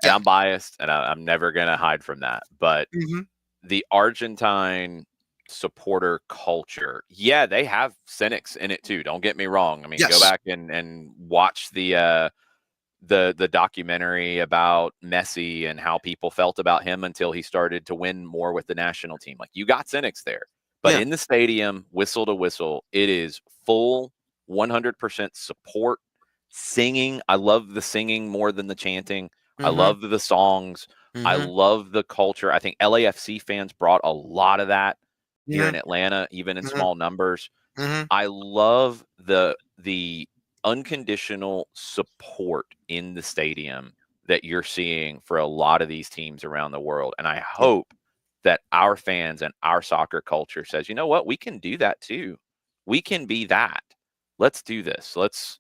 And Yeah. I'm biased and I'm never gonna hide from that. But Hmm. the Argentine supporter culture, yeah, they have cynics in it too. Don't get me wrong. I mean, go Yes. back and watch the documentary about Messi and how people felt about him until he started to win more with the national team. Like, you got cynics there. But Yeah. in the stadium, whistle to whistle, it is full 100% support, singing. I love the singing more than the chanting. I Hmm. love the songs. I Hmm. love the culture. I think LAFC fans brought a lot of that here Hmm. in Atlanta, even in Hmm. small numbers. Hmm. I love the unconditional support in the stadium that you're seeing for a lot of these teams around the world. And I Yeah. hope that our fans and our soccer culture says, you know what, we can do that too. We can be that. Let's do this. Let's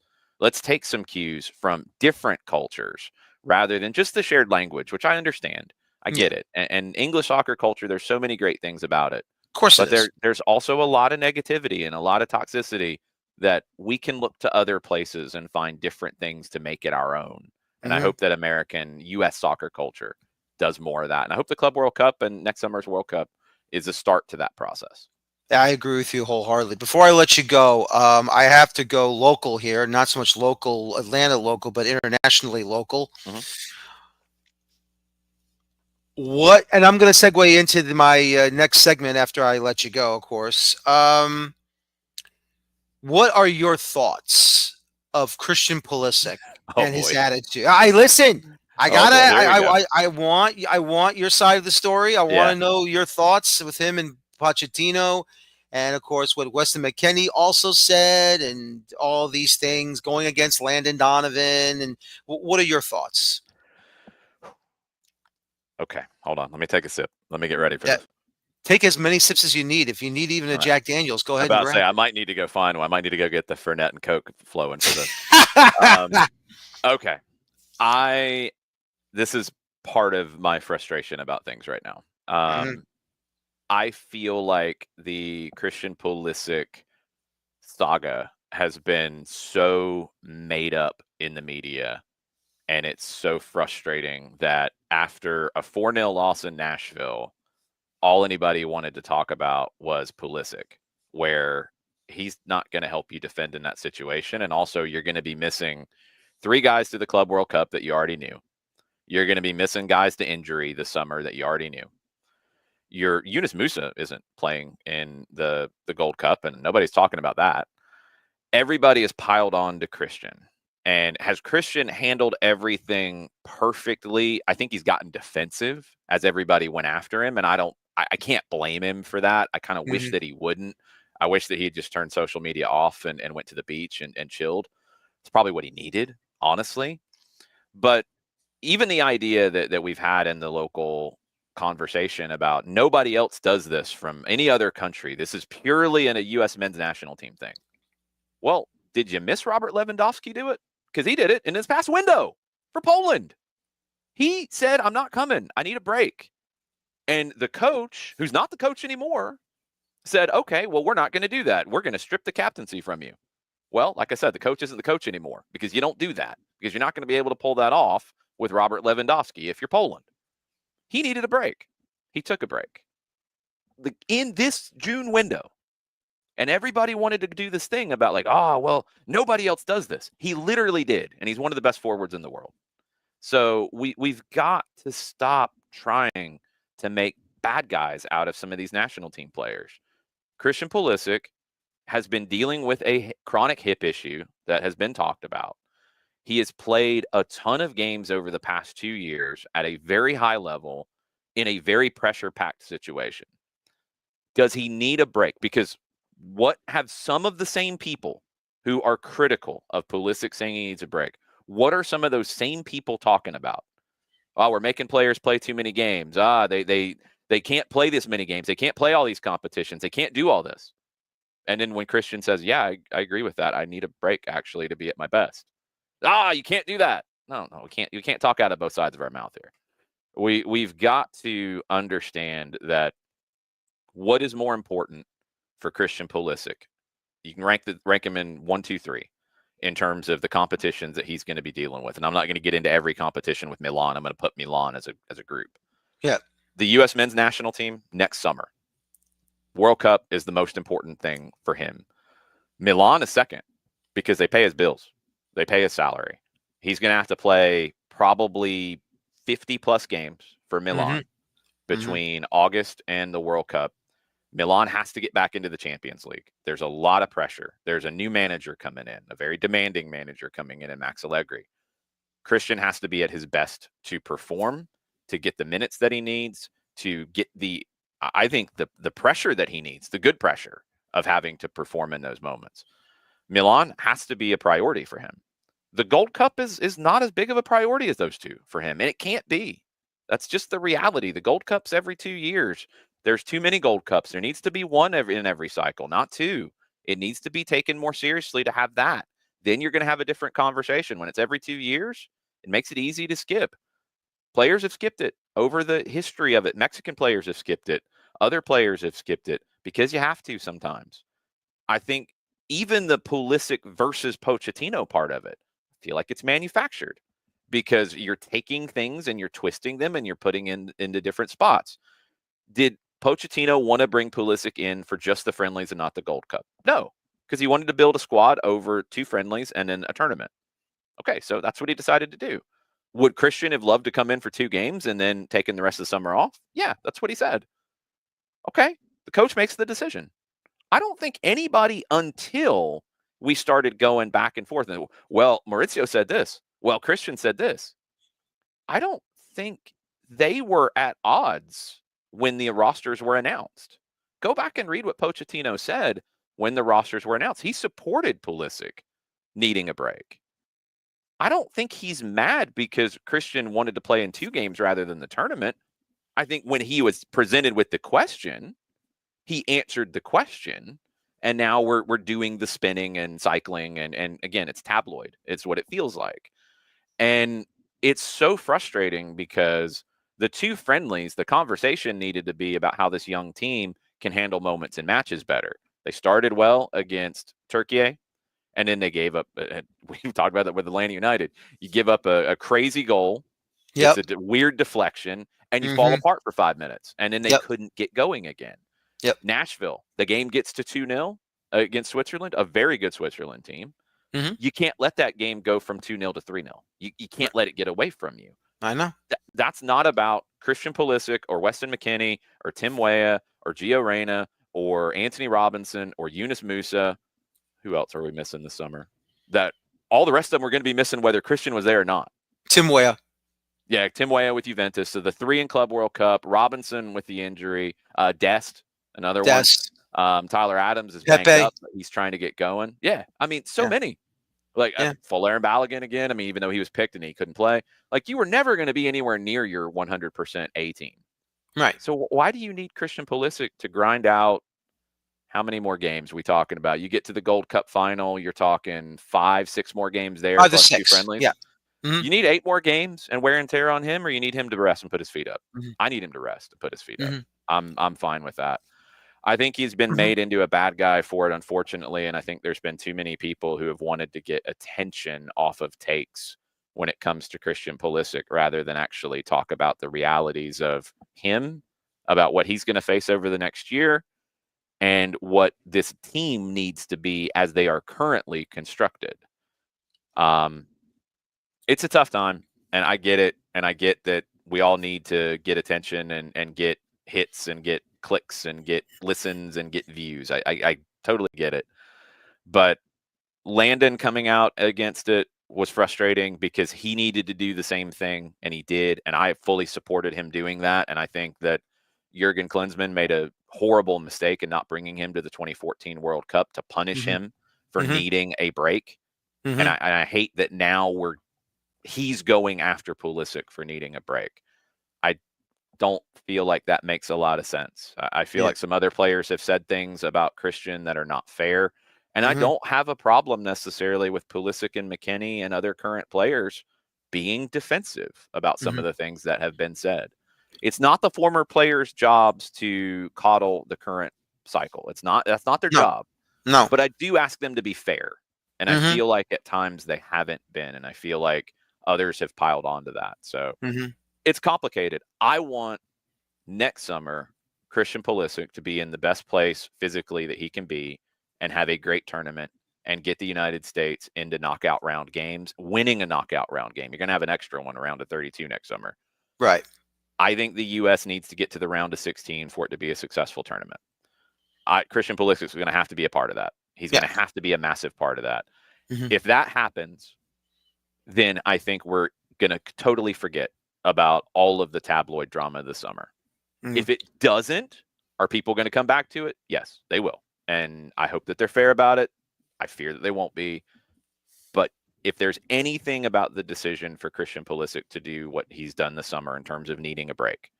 take some cues from different cultures rather than just the shared language, which I understand. I Yeah. get it. And English soccer culture, there's so many great things about it. Of course it But is. there's also a lot of negativity and a lot of toxicity that we can look to other places and find different things to make it our own. And I Hmm. hope that American US soccer culture does more of that. And I hope the Club World Cup and next summer's World Cup is a start to that process. I agree with you wholeheartedly. Before I let you go, I have to go local here. Not so much local, Atlanta local, but internationally local. Mhm. What? And I'm going to segue into my next segment after I let you go, of course. What are your thoughts of Christian Pulisic Oh and his boy. attitude? I listen. I Oh gotta. boy. Here we go. I want your side of the story. I want Yeah. to know your thoughts with him and Pochettino, and of course what Weston McKennie also said, and all these things going against Landon Donovan. And what are your thoughts? Okay. Hold on. Let me take a sip. Let me get ready for Yeah, this. take as many sips as you need. If you need even a All right. Jack Daniels, go I'm ahead and about to say grab I might need to go find one. I might need to go get the Fernet and Coke flowing for this. it. Okay. I This is part of my frustration about things right now. Mhm. I feel like the Christian Pulisic saga has been so made up in the media, and it's so frustrating that after a 4-0 loss in Nashville, all anybody wanted to talk about was Pulisic, where he's not going to help you defend in that situation. And also, you're going to be missing 3 guys to the Club World Cup that you already knew. You're going to be missing guys to injury this summer that you already knew. Your Yunus Musa isn't playing in the Gold Cup, and nobody's talking about that. Everybody is piled on to Christian. And has Christian handled everything perfectly? I think he's gotten defensive as everybody went after him, and I can't blame him for that. I kind of wish Mhm. that he wouldn't. I wish that he had just turned social media off and went to the beach and chilled. It's probably what he needed, honestly. But even the idea that we've had in the local conversation about nobody else does this from any other country. This is purely in a U.S. men's national team thing. Well, did you miss Robert Lewandowski do it? Because he did it in his past window for Poland. He said, I'm not coming. I need a break. And the coach, who's not the coach anymore, said, okay, well, we're not going to do that. We're going to strip the captaincy from you. Well, like I said, the coach isn't the coach anymore because you don't do that, because you're not going to be able to pull that off with Robert Lewandowski if you're Poland. He needed a break. He took a break in this June window. And everybody wanted to do this thing about like, oh, well, nobody else does this. He literally did. And he's one of the best forwards in the world. So we've got to stop trying to make bad guys out of some of these national team players. Christian Pulisic has been dealing with a chronic hip issue that has been talked about. He has played a ton of games over the past 2 years at a very high level in a very pressure-packed situation. Does he need a break? Because what have some of the same people who are critical of Pulisic saying he needs a break, what are some of those same people talking about? Oh, we're making players play too many games. They can't play this many games. They can't play all these competitions. They can't do all this. And then when Christian says, yeah, I agree with that. I need a break actually to be at my best. You can't do that. No, we can't. You can't talk out of both sides of our mouth here. We've got to understand that what is more important for Christian Pulisic. You can rank him in 1, 2, 3 in terms of the competitions that he's going to be dealing with. And I'm not going to get into every competition with Milan. I'm going to put Milan as a group. Yeah. The U.S. men's national team next summer. World Cup is the most important thing for him. Milan is second because they pay his bills. They pay his salary. He's going to have to play probably 50-plus games for Milan between August and the World Cup. Milan has to get back into the Champions League. There's a lot of pressure. There's a new manager coming in, a very demanding manager coming in Max Allegri. Christian has to be at his best to perform, to get the minutes that he needs, to get the pressure that he needs, the good pressure of having to perform in those moments. Milan has to be a priority for him. The Gold Cup is not as big of a priority as those two for him, and it can't be. That's just the reality. The Gold Cup's every 2 years. There's too many Gold Cups. There needs to be one in every cycle, not two. It needs to be taken more seriously to have that. Then you're going to have a different conversation. When it's every 2 years, it makes it easy to skip. Players have skipped it over the history of it. Mexican players have skipped it. Other players have skipped it because you have to sometimes. I think even the Pulisic versus Pochettino part of it, I feel like it's manufactured because you're taking things and you're twisting them and you're putting into different spots. Did Pochettino want to bring Pulisic in for just the friendlies and not the Gold Cup? No, because he wanted to build a squad over 2 friendlies and then a tournament. Okay, so that's what he decided to do. Would Christian have loved to come in for 2 games and then taken the rest of the summer off? Yeah, that's what he said. Okay, the coach makes the decision. I don't think anybody until we started going back and forth. And, well, Mauricio said this. Well, Christian said this. I don't think they were at odds when the rosters were announced. Go back and read what Pochettino said when the rosters were announced. He supported Pulisic needing a break. I don't think he's mad because Christian wanted to play in 2 games rather than the tournament. I think when he was presented with the question, he answered the question, and now we're doing the spinning and cycling, and again, it's tabloid. It's what it feels like. And it's so frustrating because the 2 friendlies, the conversation needed to be about how this young team can handle moments in matches better. They started well against Turkey, and then they gave up. We've talked about that with Atlanta United. You give up a crazy goal. Yep. It's a weird deflection, and you fall apart for 5 minutes, and then they couldn't get going again. Yep. Nashville, the game gets to 2-0 against Switzerland, a very good Switzerland team. You can't let that game go from 2-0 to 3-0. You can't let it get away from you. I know. That's not about Christian Pulisic or Weston McKennie or Tim Weah or Gio Reyna or Anthony Robinson or Yunus Musa. Who else are we missing this summer? That all the rest of them were going to be missing whether Christian was there or not. Tim Weah. Yeah, Tim Weah with Juventus. So the 3 in Club World Cup. Robinson with the injury. Dest, another one. Tyler Adams is banged up. He's trying to get going. Yeah, I mean, many. Like Folarin Balogun again. I mean, even though he was picked and he couldn't play, like you were never going to be anywhere near your 100% A team. Right. So why do you need Christian Pulisic to grind out? How many more games are we talking about? You get to the Gold Cup final, you're talking 5, 6 more games there. 5 to plus 6. 2 friendlies. Yeah. Mhm. You need 8 more games and wear and tear on him, or you need him to rest and put his feet up? Mhm. I need him to rest and put his feet up. Mhm. I'm fine with that. I think he's been Mhm. made into a bad guy for it, unfortunately, and I think there's been too many people who have wanted to get attention off of takes when it comes to Christian Pulisic rather than actually talk about the realities of him, about what he's going to face over the next year, and what this team needs to be as they are currently constructed. Um, it's a tough time, and I get it, and I get that we all need to get attention and get hits and get clicks and get listens and get views. I totally get it. But Landon coming out against it was frustrating because he needed to do the same thing, and he did, and I fully supported him doing that. And I think that Jurgen Klinsmann made a horrible mistake in not bringing him to the 2014 World Cup to punish Mhm. him for Mhm. needing a break. And Mhm. I hate that now he's going after Pulisic for needing a break. I don't feel like that makes a lot of sense. I feel Yeah. like some other players have said things about Christian that are not fair. And I Mhm. don't have a problem necessarily with Pulisic and McKennie and other current players being defensive about some Mhm. of the things that have been said. It's not the former players' jobs to coddle the current cycle. That's not their No. job. No. But I do ask them to be fair. And I Mhm. feel like at times they haven't been. And I feel like others have piled onto that. So Mhm. it's complicated. I want next summer Christian Pulisic to be in the best place physically that he can be and have a great tournament and get the United States into knockout round games, winning a knockout round game. You're going to have an extra one around to 32 next summer. Right. I think the U.S. needs to get to the round of 16 for it to be a successful tournament. Christian Pulisic is going to have to be a part of that. He's going Yeah. to have to be a massive part of that. Mhm. If that happens, then I think we're going to totally forget about all of the tabloid drama this summer. Mhm. If it doesn't, are people going to come back to it? Yes, they will. And I hope that they're fair about it. I fear that they won't be. But if there's anything about the decision for Christian Pulisic to do what he's done this summer in terms of needing a break,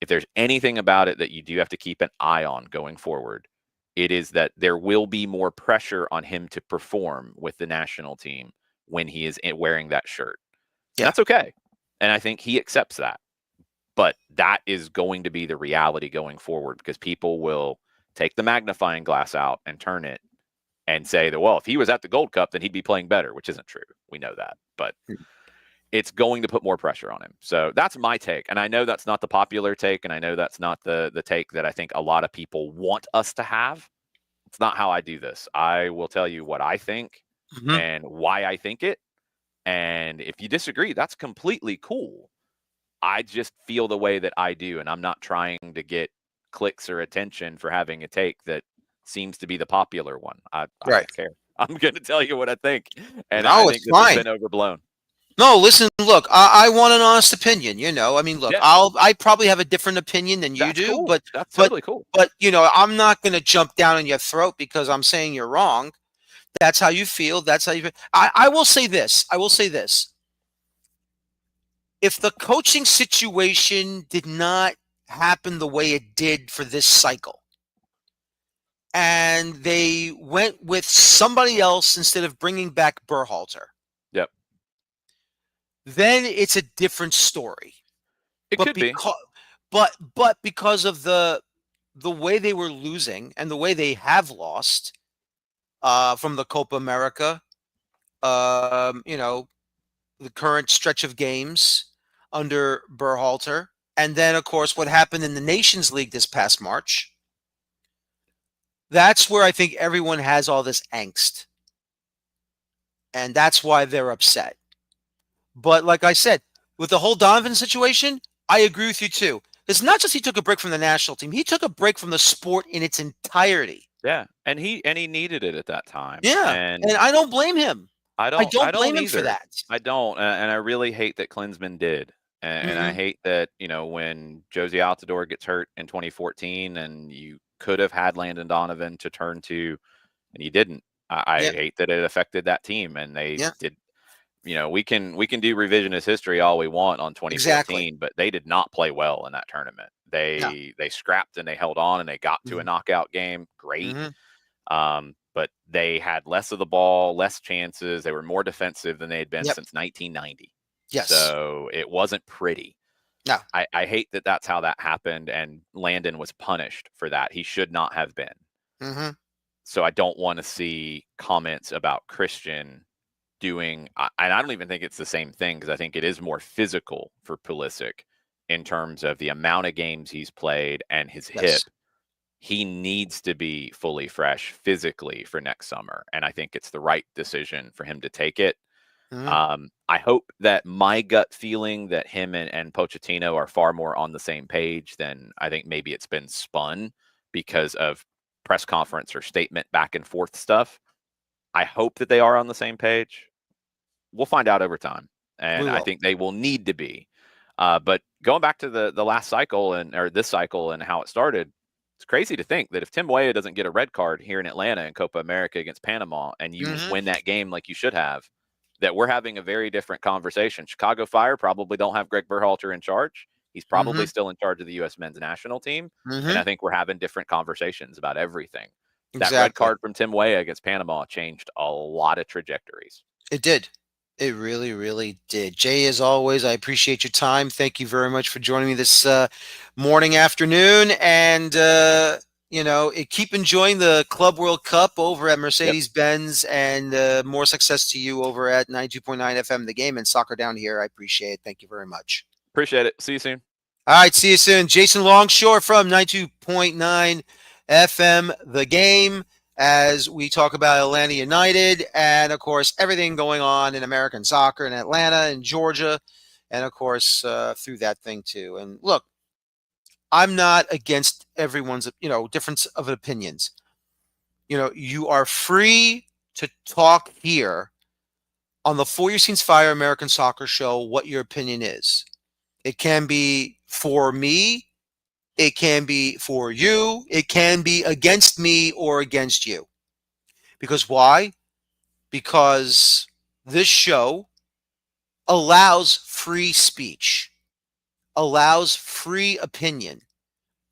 if there's anything about it that you do have to keep an eye on going forward, it is that there will be more pressure on him to perform with the national team when he is wearing that shirt. And Yeah. that's okay. And I think he accepts that. But that is going to be the reality going forward because people will take the magnifying glass out and turn it and say that, well, if he was at the Gold Cup, then he'd be playing better, which isn't true. We know that. But it's going to put more pressure on him. So that's my take. And I know that's not the popular take, and I know that's not the take that I think a lot of people want us to have. It's not how I do this. I will tell you what I think Mhm. and why I think it. And if you disagree, that's completely cool. I just feel the way that I do, and I'm not trying to get clicks or attention for having a take that seems to be the popular one. I Right. don't care. I'm going to tell you what I think, and I No, it's think this has fine. been overblown. No, listen, look, I want an honest opinion, you know. I mean, look, Yeah, I probably have a different opinion than you that's do, cool. That's but totally cool. but you know, I'm not going to jump down in your throat because I'm saying you're wrong. That's how you feel. That's how you feel. I will say this. I will say this. If the coaching situation did not happen the way it did for this cycle, and they went with somebody else instead of bringing back Berhalter, Yep, then it's a different story. it But could be. because because of the way they were losing and the way they have lost from the Copa America, you know, the current stretch of games under Berhalter, and then of course what happened in the Nations League this past March. That's where I think everyone has all this angst, and that's why they're upset. But like I said, with the whole Donovan situation, I agree with you too. It's not just he took a break from the national team; he took a break from the sport in its entirety. Yeah, and he needed it at that time, Yeah, and and I don't blame him. I I don't don't blame him for either. that. I don't, and I really hate that Klinsman did, and I Mhm. hate that when Josie Altidore gets hurt in 2014, and you could have had Landon Donovan to turn to, and you didn't. I Yeah, hate that it affected that team, and they yeah, did. We can do revisionist history all we want on exactly. 2014, but they did not play well in that tournament. No. They scrapped and they held on and they got to a Mhm. knockout game. Great. Mhm. But but they had less of the ball, less chances. They were more defensive than they had been Yep. since 1990. Yes. So it wasn't pretty. No. I hate that that's how that happened, and Landon was punished for that. He should not have been. Mm-hmm. So I don't want to see comments about Christian doing, and I don't even think it's the same thing, because I think it is more physical for Pulisic in terms of the amount of games he's played and his hip. He needs to be fully fresh physically for next summer, and I think it's the right decision for him to take it. Mm-hmm. I hope that my gut feeling that him and Pochettino are far more on the same page than I think maybe it's been spun because of press conference or statement back and forth stuff. I hope that they are on the same page. We'll find out over time, and I think they will need to be. But going back to the last cycle or this cycle and how it started, it's crazy to think that if Tim Weah doesn't get a red card here in Atlanta in Copa America against Panama, and you win that game like you should have, that we're having a very different conversation. Chicago Fire probably don't have Greg Berhalter in charge. He's probably still in charge of the U.S. men's national team. And I think we're having different conversations about everything. That red card from Tim Weah against Panama changed a lot of trajectories. It did. It really, really did. Jay, as always, I appreciate your time. Thank you very much for joining me this morning, afternoon. And, keep enjoying the Club World Cup over at Mercedes-Benz, and more success to you over at 92.9 FM The Game and Soccer Down Here. I appreciate it. Thank you very much. Appreciate it. See you soon. All right. See you soon. Jason Longshore from 92.9 FM The Game, as we talk about Atlanta United and, of course, everything going on in American soccer in Atlanta and Georgia, and, of course, through that thing too. And look, I'm not against everyone's, difference of opinions. You are free to talk here on the Feuerstein's Fire American Soccer Show what your opinion is. It can be for me. It can be for you. It can be against me or against you. Because why? Because this show allows free speech, allows free opinion.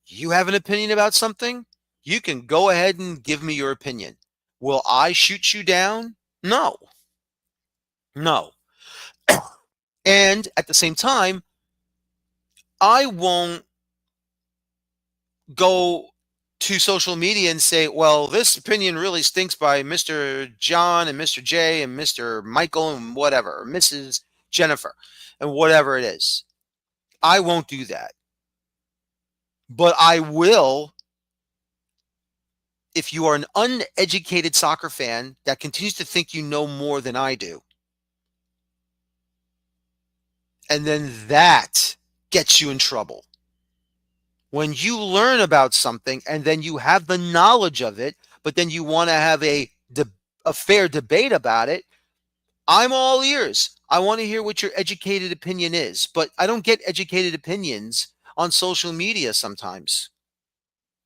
You have an opinion about something? You can go ahead and give me your opinion. Will I shoot you down? No. No. And at the same time, I won't go to social media and say, well, this opinion really stinks by Mr. John and Mr. J and Mr. Michael and whatever, or Mrs. Jennifer and whatever it is. I won't do that. But I will, if you are an uneducated soccer fan that continues to think you know more than I do, and then that gets you in trouble. When you learn about something and then you have the knowledge of it, but then you want to have a fair debate about it, I'm all ears. I want to hear what your educated opinion is, but I don't get educated opinions on social media sometimes,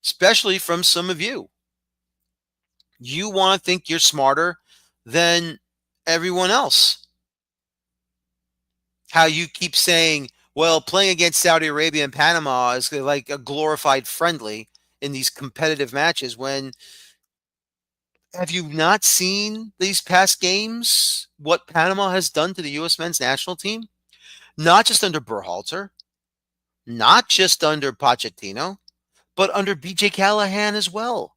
especially from some of you. You want to think you're smarter than everyone else. How you keep saying, well, playing against Saudi Arabia and Panama is like a glorified friendly in these competitive matches, when have you not seen these past games, what Panama has done to the U.S. men's national team? Not just under Berhalter, not just under Pochettino, but under B.J. Callahan as well.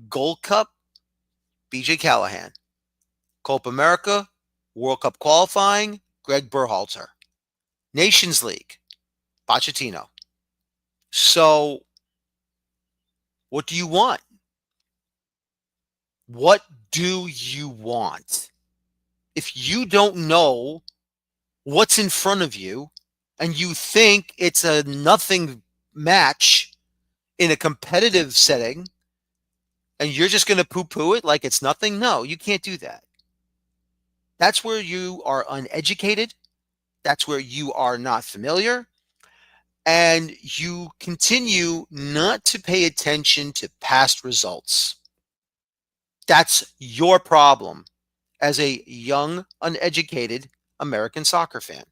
Gold Cup, B.J. Callahan. Copa America, World Cup qualifying, Greg Berhalter. Nations League, Pochettino. So, what do you want? What do you want? If you don't know what's in front of you and you think it's a nothing match in a competitive setting and you're just going to poo-poo it like it's nothing, no, you can't do that. That's where you are uneducated. That's where you are not familiar. And you continue not to pay attention to past results. That's your problem as a young, uneducated American soccer fan.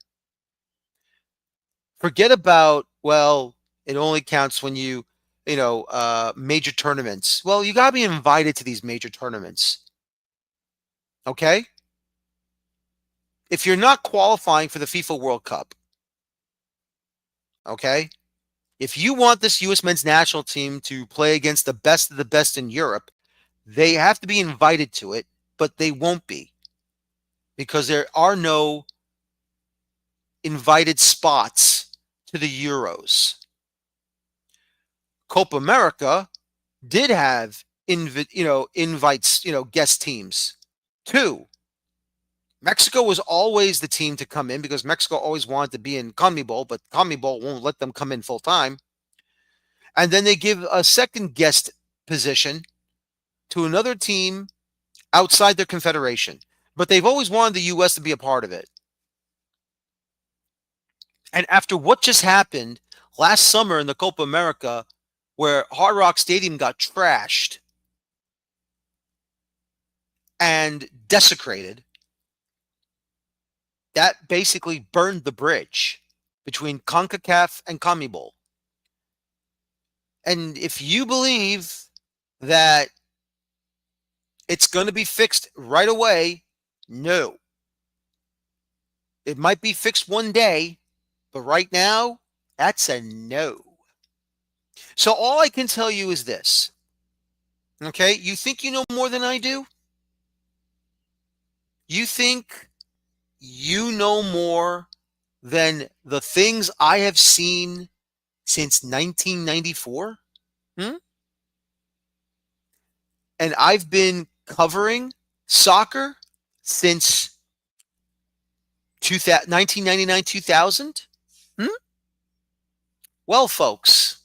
Forget about, well, it only counts when you major tournaments. Well, you got to be invited to these major tournaments. Okay? If you're not qualifying for the FIFA World Cup, okay? If you want this U.S. men's national team to play against the best of the best in Europe, they have to be invited to it, but they won't be because there are no invited spots to the Euros. Copa America did have invites, guest teams. 2, Mexico was always the team to come in because Mexico always wanted to be in CONMEBOL, but CONMEBOL won't let them come in full time. And then they give a second guest position to another team outside their confederation. But they've always wanted the U.S. to be a part of it. And after what just happened last summer in the Copa America, where Hard Rock Stadium got trashed and desecrated, that basically burned the bridge between CONCACAF and CONMEBOL. And if you believe that it's going to be fixed right away, no. It might be fixed one day, but right now, that's a no. So all I can tell you is this. Okay? You think you know more than I do? You think you know more than the things I have seen since 1994? And I've been covering soccer since 1999, 2000? Well, folks,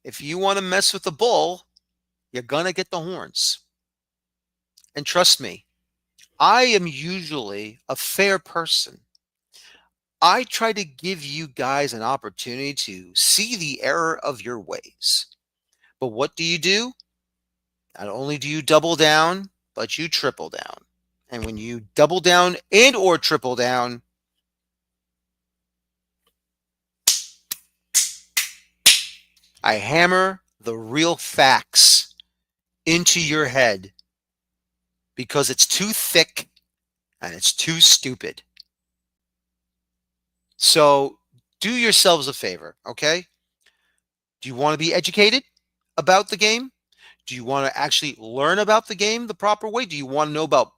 if you want to mess with the bull, you're going to get the horns. And trust me, I am usually a fair person. I try to give you guys an opportunity to see the error of your ways. But what do? Not only do you double down, but you triple down. And when you double down and or triple down, I hammer the real facts into your head because it's too thick and it's too stupid. So do yourselves a favor, okay? Do you want to be educated about the game? Do you want to actually learn about the game the proper way? Do you want to know about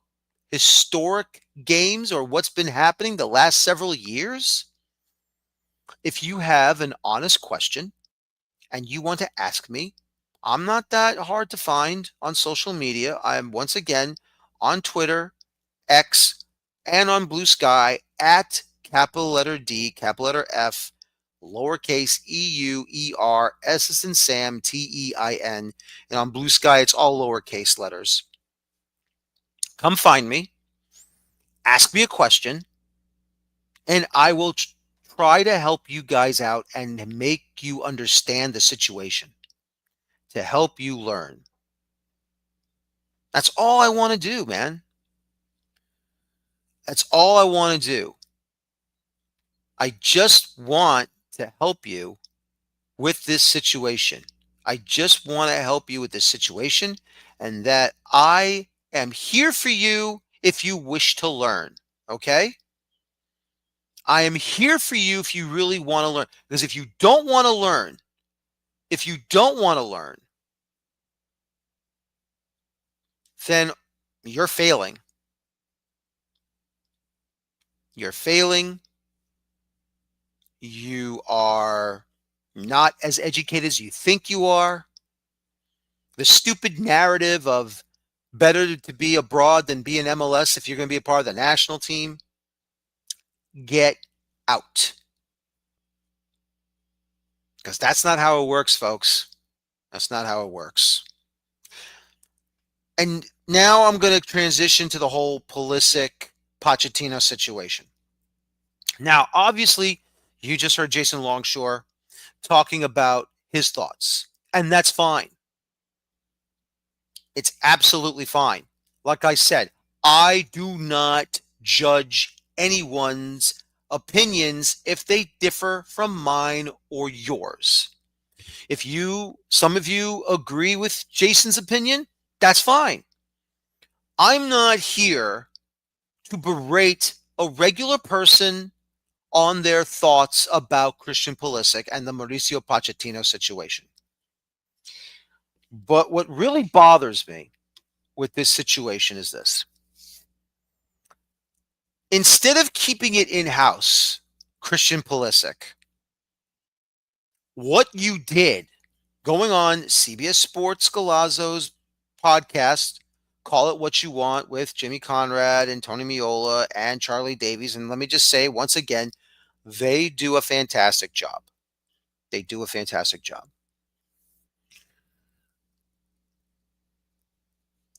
historic games or what's been happening the last several years? If you have an honest question and you want to ask me, I'm not that hard to find on social media. I am once again on Twitter, X, and on Blue Sky at capital letter D, capital letter F, lowercase EUER, S as in Sam, TEIN. And on Blue Sky, it's all lowercase letters. Come find me, ask me a question, and I will try to help you guys out and make you understand the situation, to help you learn. That's all I want to do, man. That's all I want to do. I just want to help you with this situation. I just want to help you with this situation, and that I am here for you if you wish to learn, okay? I am here for you if you really want to learn. Because if you don't want to learn, then you're failing. You're failing. You are not as educated as you think you are. The stupid narrative of better to be abroad than be in MLS if you're going to be a part of the national team, get out. Because that's not how it works, folks. That's not how it works. And now I'm going to transition to the whole Pulisic Pochettino situation. Now, obviously, you just heard Jason Longshore talking about his thoughts, and that's fine. It's absolutely fine. Like I said, I do not judge anyone's opinions if they differ from mine or yours. If some of you agree with Jason's opinion, that's fine. I'm not here to berate a regular person on their thoughts about Christian Pulisic and the Mauricio Pochettino situation. But what really bothers me with this situation is this. Instead of keeping it in-house, Christian Pulisic, what you did going on CBS Sports Galazzo's podcast, Call It What You Want, with Jimmy Conrad and Tony Meola and Charlie Davies. And let me just say once again, they do a fantastic job. They do a fantastic job.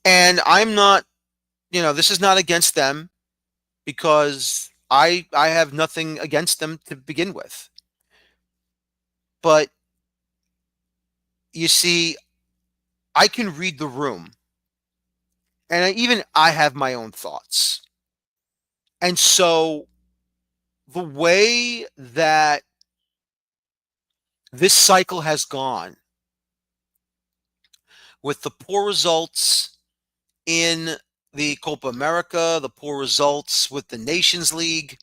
And I'm not, this is not against them, because I have nothing against them to begin with. But you see, I can read the room. And I have my own thoughts. And so the way that this cycle has gone, with the poor results in the Copa America, the poor results with the Nations League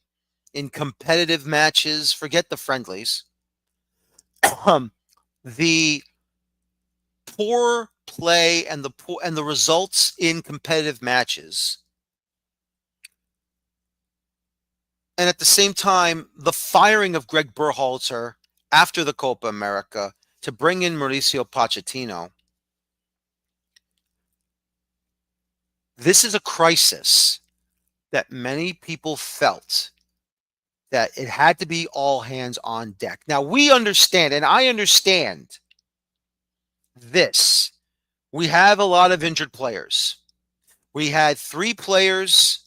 in competitive matches, forget the friendlies, the poor play and the results in competitive matches, and at the same time the firing of Greg Berhalter after the Copa America to bring in Mauricio Pochettino, this is a crisis that many people felt that it had to be all hands on deck. Now we understand, and I understand this. We have a lot of injured players. We had 3 players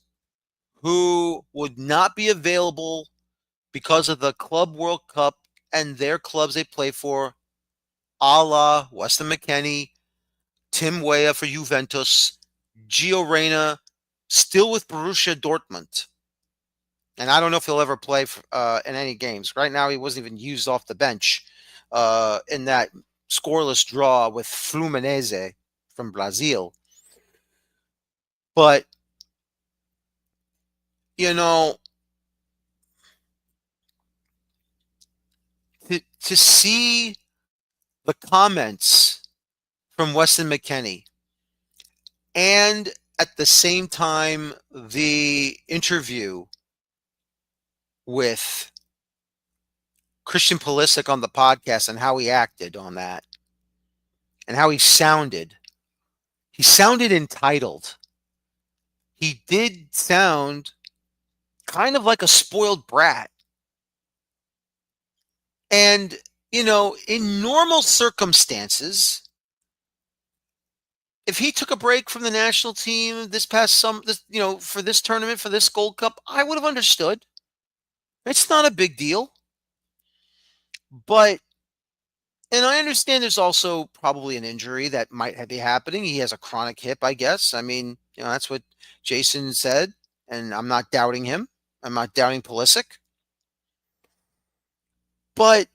who would not be available because of the Club World Cup and their clubs they play for, a la Weston McKennie, Tim Weah for Juventus, Gio Reyna, still with Borussia Dortmund. And I don't know if he'll ever play in any games. Right now, he wasn't even used off the bench in that scoreless draw with Fluminense from Brazil. But, to see the comments from Weston McKennie, and at the same time the interview with Christian Pulisic on the podcast and how he acted on that and how he sounded entitled. He did sound kind of like a spoiled brat. And, in normal circumstances, if he took a break from the national team for this tournament, for this Gold Cup, I would have understood. It's not a big deal. And I understand there's also probably an injury that might be happening. He has a chronic hip, I guess. I mean, that's what Jason said, and I'm not doubting him. I'm not doubting Pulisic. But,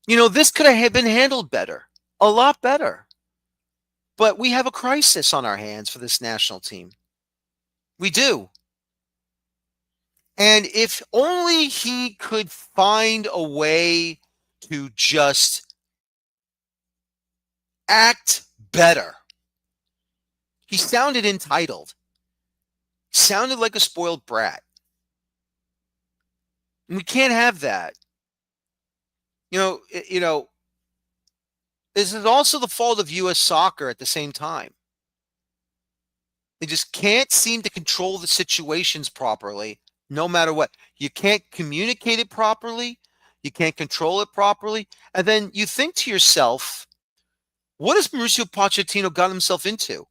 this could have been handled better, a lot better. But we have a crisis on our hands for this national team. We do. And if only he could find a way to just act better. He sounded entitled. Sounded like a spoiled brat. And we can't have that. This is also the fault of U.S. soccer at the same time. They just can't seem to control the situations properly, no matter what. You can't communicate it properly. You can't control it properly. And then you think to yourself, what has Mauricio Pochettino got himself into?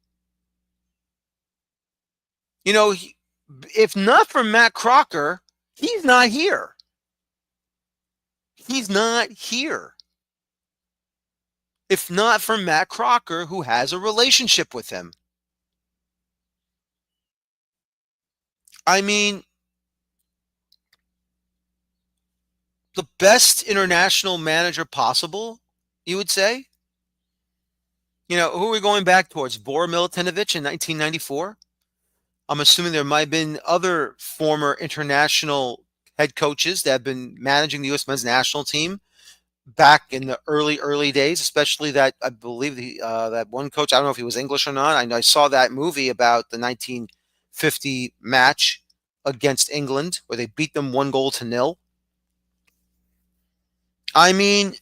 If not for Matt Crocker, he's not here. He's not here. If not for Matt Crocker, who has a relationship with him. I mean, the best international manager possible, you would say? Who are we going back towards? Bora Milutinovic in 1994? I'm assuming there might have been other former international head coaches that have been managing the U.S. men's national team back in the early days, especially that I believe that one coach. I don't know if he was English or not. I know I saw that movie about the 1950 match against England where they beat them 1-0. I mean,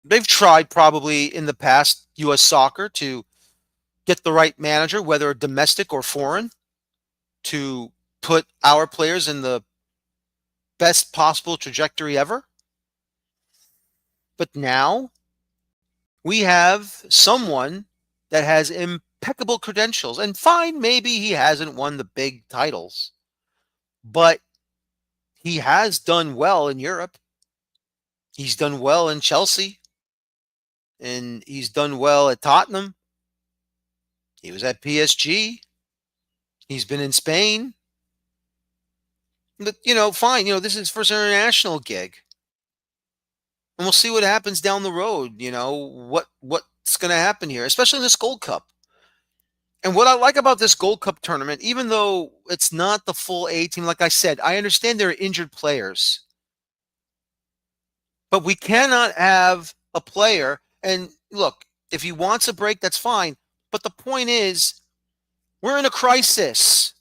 they've tried probably in the past U.S. soccer to get the right manager, whether domestic or foreign, to put our players in the best possible trajectory ever. But now we have someone that has impeccable credentials. And fine, maybe he hasn't won the big titles, but he has done well in Europe. He's done well in Chelsea, and he's done well at Tottenham. He was at PSG. He's been in Spain. But, fine. This is his first international gig. And we'll see what happens down the road. What's going to happen here, especially in this Gold Cup. And what I like about this Gold Cup tournament, even though it's not the full A team, like I said, I understand there are injured players. But we cannot have a player. And look, if he wants a break, that's fine. But the point is, we're in a crisis.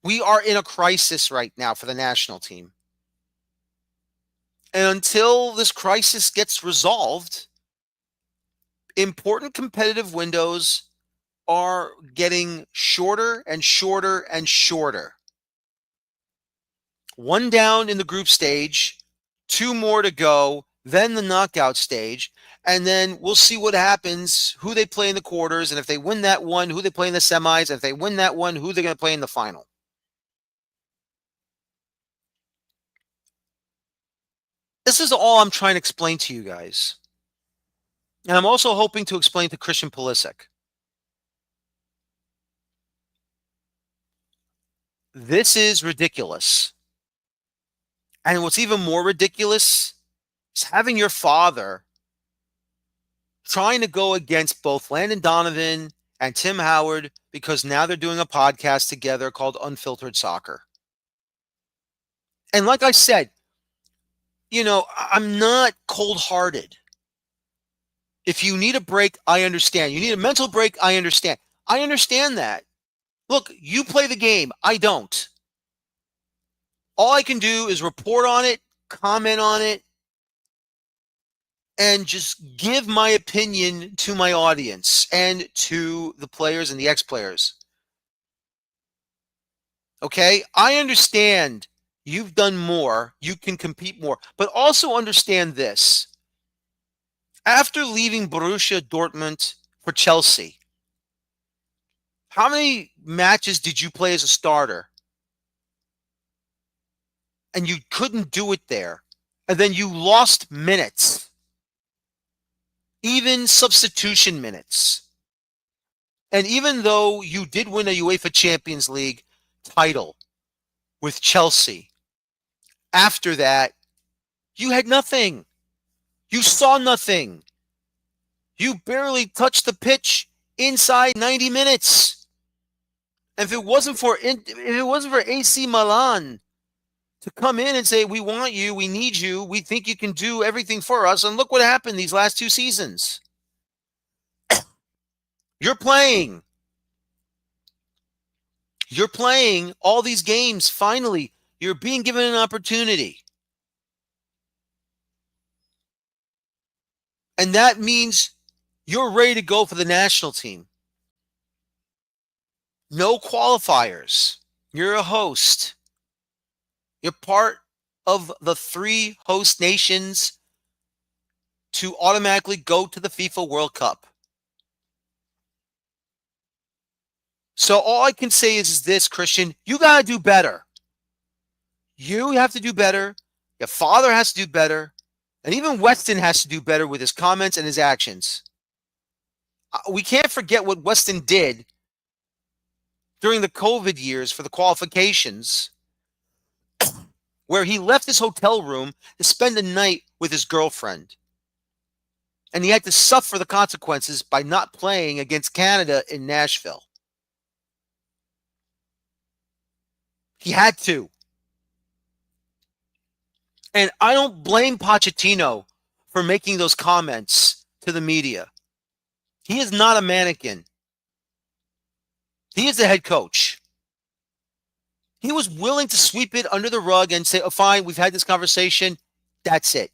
We are in a crisis right now for the national team. And until this crisis gets resolved, important competitive windows are getting shorter and shorter and shorter. One down in the group stage, 2 more to go, then the knockout stage, and then we'll see what happens, who they play in the quarters, and if they win that one, who they play in the semis, and if they win that one, who they're going to play in the final. This is all I'm trying to explain to you guys. And I'm also hoping to explain to Christian Pulisic. This is ridiculous. And what's even more ridiculous is having your father trying to go against both Landon Donovan and Tim Howard because now they're doing a podcast together called Unfiltered Soccer. And like I said, I'm not cold-hearted. If you need a break, I understand. You need a mental break, I understand. I understand that. Look, you play the game. I don't. All I can do is report on it, comment on it, and just give my opinion to my audience and to the players and the ex-players. Okay? I understand you've done more. You can compete more. But also understand this. After leaving Borussia Dortmund for Chelsea, how many matches did you play as a starter? And you couldn't do it there. And then you lost minutes. Even substitution minutes. And even though you did win a UEFA Champions League title with Chelsea, after that, you had nothing. You saw nothing. You barely touched the pitch inside 90 minutes. And if it wasn't for AC Milan to come in and say, we want you, we need you, we think you can do everything for us, and look what happened these last 2 seasons. You're playing all these games. Finally, you're being given an opportunity. And that means you're ready to go for the national team. No qualifiers. You're a host. You're part of the 3 host nations to automatically go to the FIFA World Cup. So all I can say is this, Christian, you got to do better. You have to do better. Your father has to do better. And even Weston has to do better with his comments and his actions. We can't forget what Weston did during the COVID years for the qualifications, where he left his hotel room to spend the night with his girlfriend. And he had to suffer the consequences by not playing against Canada in Nashville. He had to. And I don't blame Pochettino for making those comments to the media. He is not a mannequin. He is the head coach. He was willing to sweep it under the rug and say, oh, fine, we've had this conversation. That's it.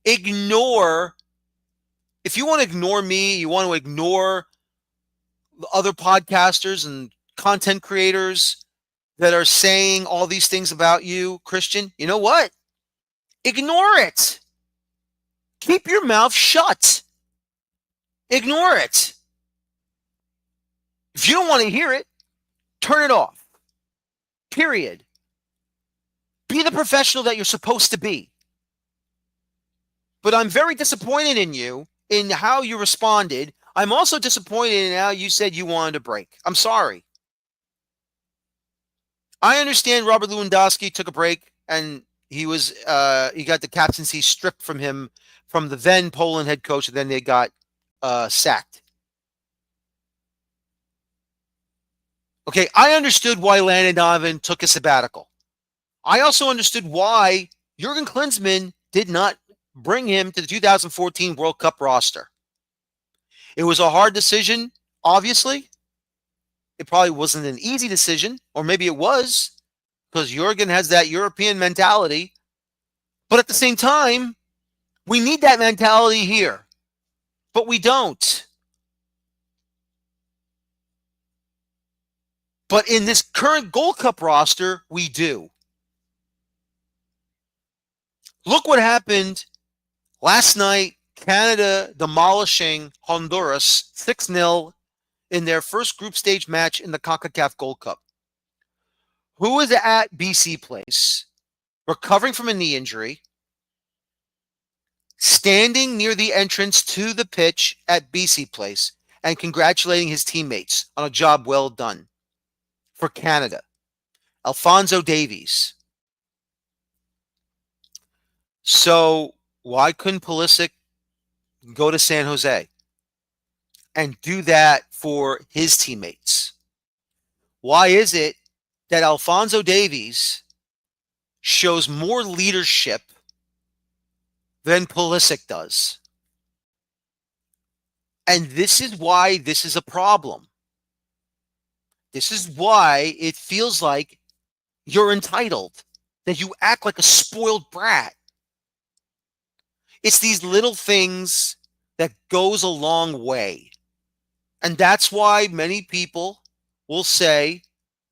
Ignore. If you want to ignore me, you want to ignore the other podcasters and content creators that are saying all these things about you, Christian, you know what? Ignore it. Keep your mouth shut. Ignore it. If you don't want to hear it, turn it off. Period. Be the professional that you're supposed to be. But I'm very disappointed in you, in how you responded. I'm also disappointed in how you said you wanted a break. I'm sorry. I understand Robert Lewandowski took a break and he got the captaincy stripped from him from the then Poland head coach, and then they got sacked. Okay, I understood why Landon Donovan took a sabbatical. I also understood why Jurgen Klinsmann did not bring him to the 2014 World Cup roster. It was a hard decision, obviously. It probably wasn't an easy decision, or maybe it was, because Jurgen has that European mentality. But at the same time, we need that mentality here. But we don't. But in this current Gold Cup roster, we do. Look what happened last night. Canada demolishing Honduras 6-0 in their first group stage match in the CONCACAF Gold Cup. Who is at BC Place, recovering from a knee injury, standing near the entrance to the pitch at BC Place and congratulating his teammates on a job well done for Canada? Alphonso Davies. So why couldn't Pulisic go to San Jose and do that for his teammates? Why is it that Alphonso Davies shows more leadership than Pulisic does? And this is why this is a problem. This is why it feels like you're entitled, that you act like a spoiled brat. It's these little things that goes a long way. And that's why many people will say,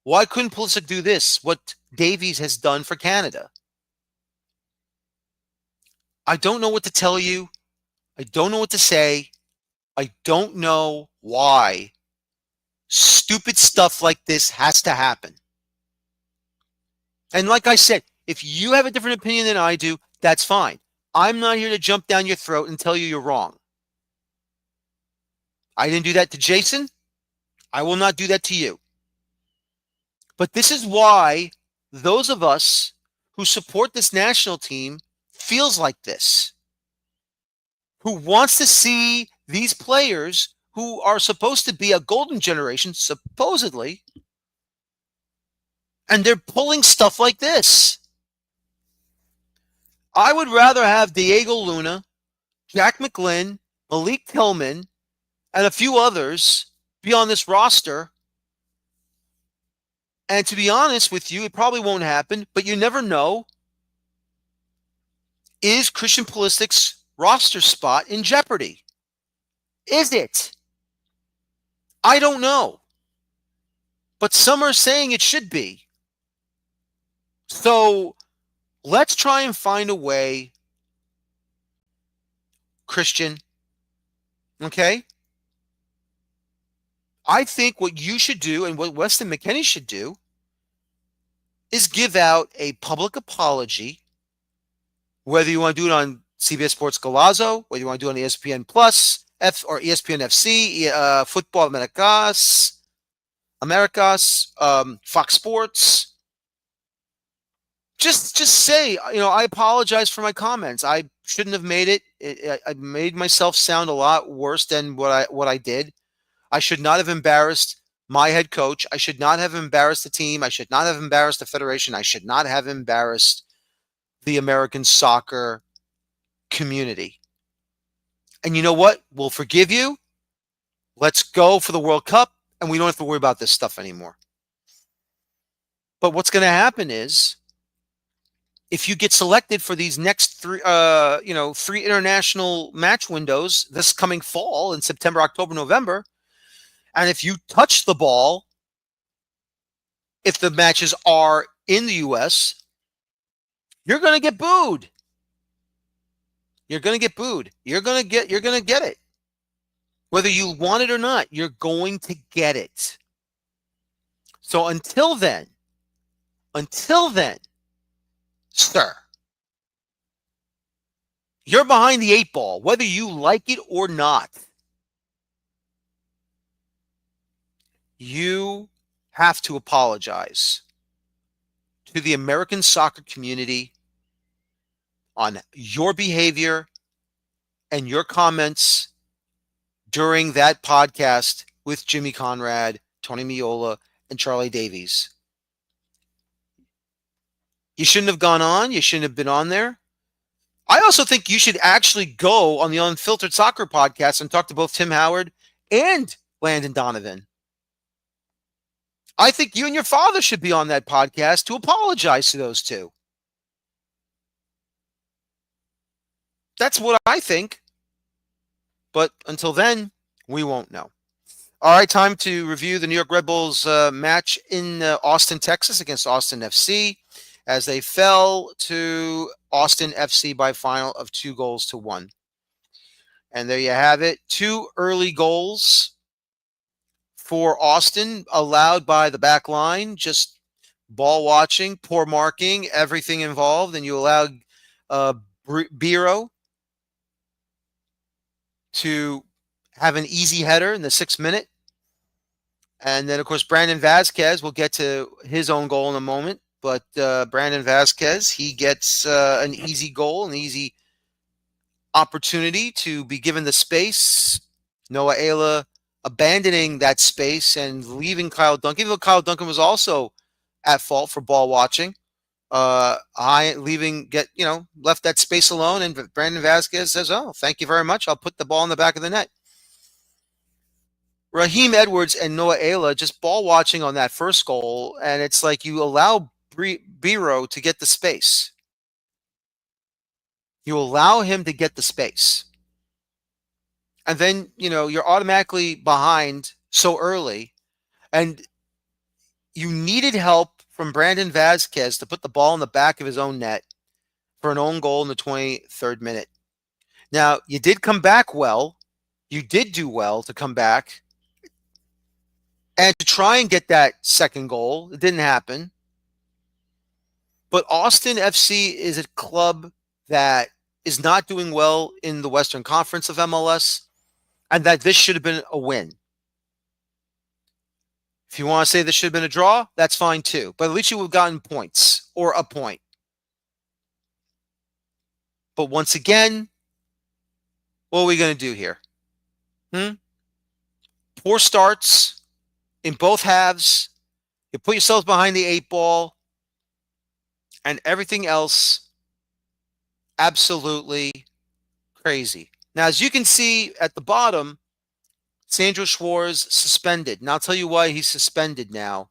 why couldn't Pulisic do this, what Davies has done for Canada? I don't know what to tell you. I don't know what to say. I don't know why stupid stuff like this has to happen. And like I said, if you have a different opinion than I do, that's fine. I'm not here to jump down your throat and tell you you're wrong. I didn't do that to Jason. I will not do that to you. But this is why those of us who support this national team feels like this. Who wants to see these players who are supposed to be a golden generation, supposedly, and they're pulling stuff like this. I would rather have Diego Luna, Jack McGlynn, Malik Tillman, and a few others be on this roster. And to be honest with you, it probably won't happen, but you never know. Is Christian Pulisic's roster spot in jeopardy? Is it? I don't know. But some are saying it should be. So let's try and find a way, Christian. Okay? I think what you should do and what Weston McKennie should do is give out a public apology, whether you want to do it on CBS Sports Golazo, whether you want to do it on ESPN Plus, or ESPN FC, Football Americas, Americas, Fox Sports. Just say, I apologize for my comments. I shouldn't have made it. I made myself sound a lot worse than what I did. I should not have embarrassed my head coach. I should not have embarrassed the team. I should not have embarrassed the federation. I should not have embarrassed the American soccer community. And you know what? We'll forgive you. Let's go for the World Cup, and we don't have to worry about this stuff anymore. But what's going to happen is, if you get selected for these next three international match windows this coming fall in September, October, November, and if you touch the ball, if the matches are in the U.S., you're going to get booed. You're going to get booed. You're going to get it. Whether you want it or not, you're going to get it. So until then, sir, you're behind the 8 ball, whether you like it or not. You have to apologize to the American soccer community on your behavior and your comments during that podcast with Jimmy Conrad, Tony Meola, and Charlie Davies. You shouldn't have gone on. You shouldn't have been on there. I also think you should actually go on the Unfiltered Soccer podcast and talk to both Tim Howard and Landon Donovan. I think you and your father should be on that podcast to apologize to those two. That's what I think. But until then, we won't know. All right, time to review the New York Red Bulls match in Austin, Texas against Austin FC, as they fell to Austin FC by a final of 2-1. And there you have it. 2 early goals for Austin, allowed by the back line, just ball watching, poor marking, everything involved. And you allowed Biro to have an easy header in the 6th minute. And then, of course, Brandon Vazquez, we'll get to his own goal in a moment. But Brandon Vazquez, he gets an easy goal, an easy opportunity to be given the space. Noah Ayla abandoning that space and leaving Kyle Duncan, even though Kyle Duncan was also at fault for ball watching. Left that space alone, and Brandon Vazquez says, "Oh, thank you very much. I'll put the ball in the back of the net." Raheem Edwards and Noah Ayla just ball watching on that first goal, and it's like you allow Biro to get the space. You allow him to get the space. And then, you're automatically behind so early, and you needed help from Brandon Vazquez to put the ball in the back of his own net for an own goal in the 23rd minute. Now, you did come back well. You did do well to come back and to try and get that second goal. It didn't happen. But Austin FC is a club that is not doing well in the Western Conference of MLS, and that this should have been a win. If you want to say this should have been a draw, that's fine too. But at least you would have gotten points or a point. But once again, what are we going to do here? Poor starts in both halves. You put yourselves behind the 8 ball, and everything else absolutely crazy. Now, as you can see at the bottom, Sandro Schwarz suspended. And I'll tell you why he's suspended now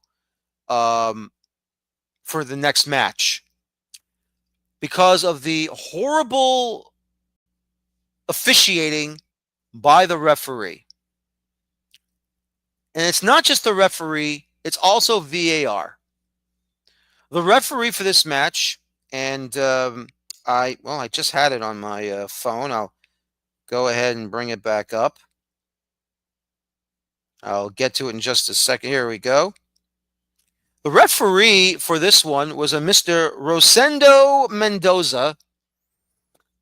for the next match. Because of the horrible officiating by the referee. And it's not just the referee, it's also VAR. The referee for this match, and I just had it on my phone. I'll go ahead and bring it back up. I'll get to it in just a second. Here we go. The referee for this one was a Mr. Rosendo Mendoza,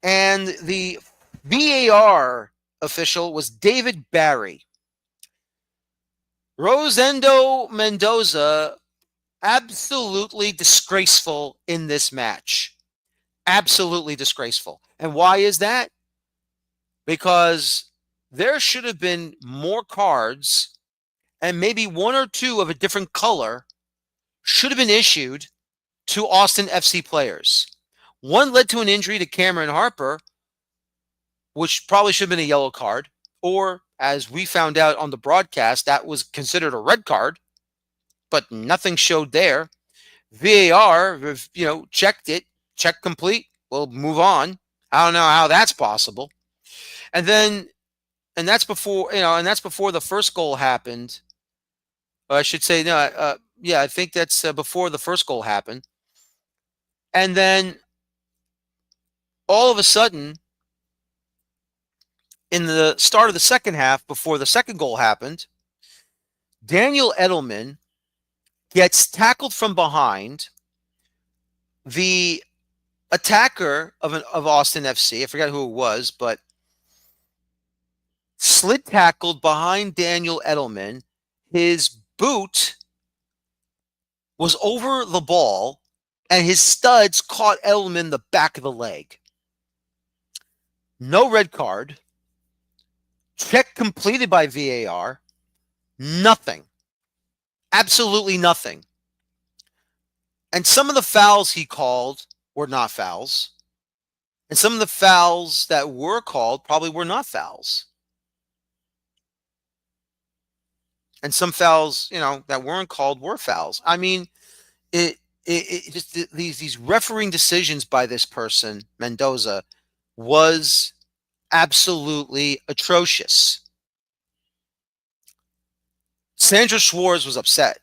and the VAR official was David Barry. Rosendo Mendoza, absolutely disgraceful in this match. Absolutely disgraceful. And why is that? Because there should have been more cards, and maybe one or two of a different color should have been issued to Austin FC players. One led to an injury to Cameron Harper, which probably should have been a yellow card, or as we found out on the broadcast, that was considered a red card, but nothing showed there. VAR, checked it, check complete. We'll move on. I don't know how that's possible. And that's before the first goal happened. I should say, I think that's before the first goal happened. And then all of a sudden, in the start of the second half, before the second goal happened, Daniel Edelman gets tackled from behind. The attacker of Austin FC, I forgot who it was, but slid tackled behind Daniel Edelman. His boot was over the ball, and his studs caught Edelman in the back of the leg. No red card. Check completed by VAR. Nothing. Absolutely nothing. And some of the fouls he called were not fouls. And some of the fouls that were called probably were not fouls. And some fouls, that weren't called were fouls. I mean, it just these refereeing decisions by this person, Mendoza, was absolutely atrocious. Sandro Schwartz was upset,